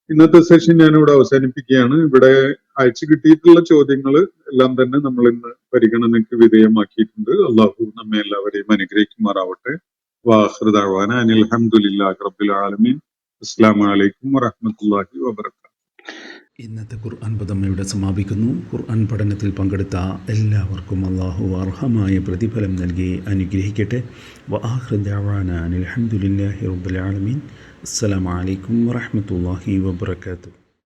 ഇന്നത്തെ സെഷൻ ഞാനിവിടെ അവസാനിപ്പിക്കുകയാണ്. ഇവിടെ അയച്ചു കിട്ടിയിട്ടുള്ള ചോദ്യങ്ങൾ എല്ലാം തന്നെ നമ്മൾ ഇന്ന് പരിഗണനയ്ക്ക് വിധേയമാക്കിയിട്ടുണ്ട്. അള്ളാഹു നമ്മെ എല്ലാവരെയും അനുഗ്രഹിക്കുമാറാവട്ടെ. വാഖിറു ദഅ്വാന അനിൽ ഹംദുലില്ലാഹി റബ്ബിൽ ആലമീൻ. അസ്സലാമു അലൈക്കും വറഹ്മത്തുള്ളാഹി വബറകാതുഹു. ഇന്നത്തെ ഖുർആൻ പദം ഇവിടെ സമാപിക്കുന്നു. ഖുർആൻ പഠനത്തിൽ പങ്കെടുത്ത എല്ലാവർക്കും അള്ളാഹു അർഹമായ പ്രതിഫലം നൽകി അനുഗ്രഹിക്കട്ടെ. വആഖിറു ദഅ്വാന അനിൽ ഹംദുലില്ലാഹി റബ്ബിൽ ആലമീൻ. അസ്സലാമു അലൈക്കും വറഹ്മത്തുള്ളാഹി വബറകാതുഹു.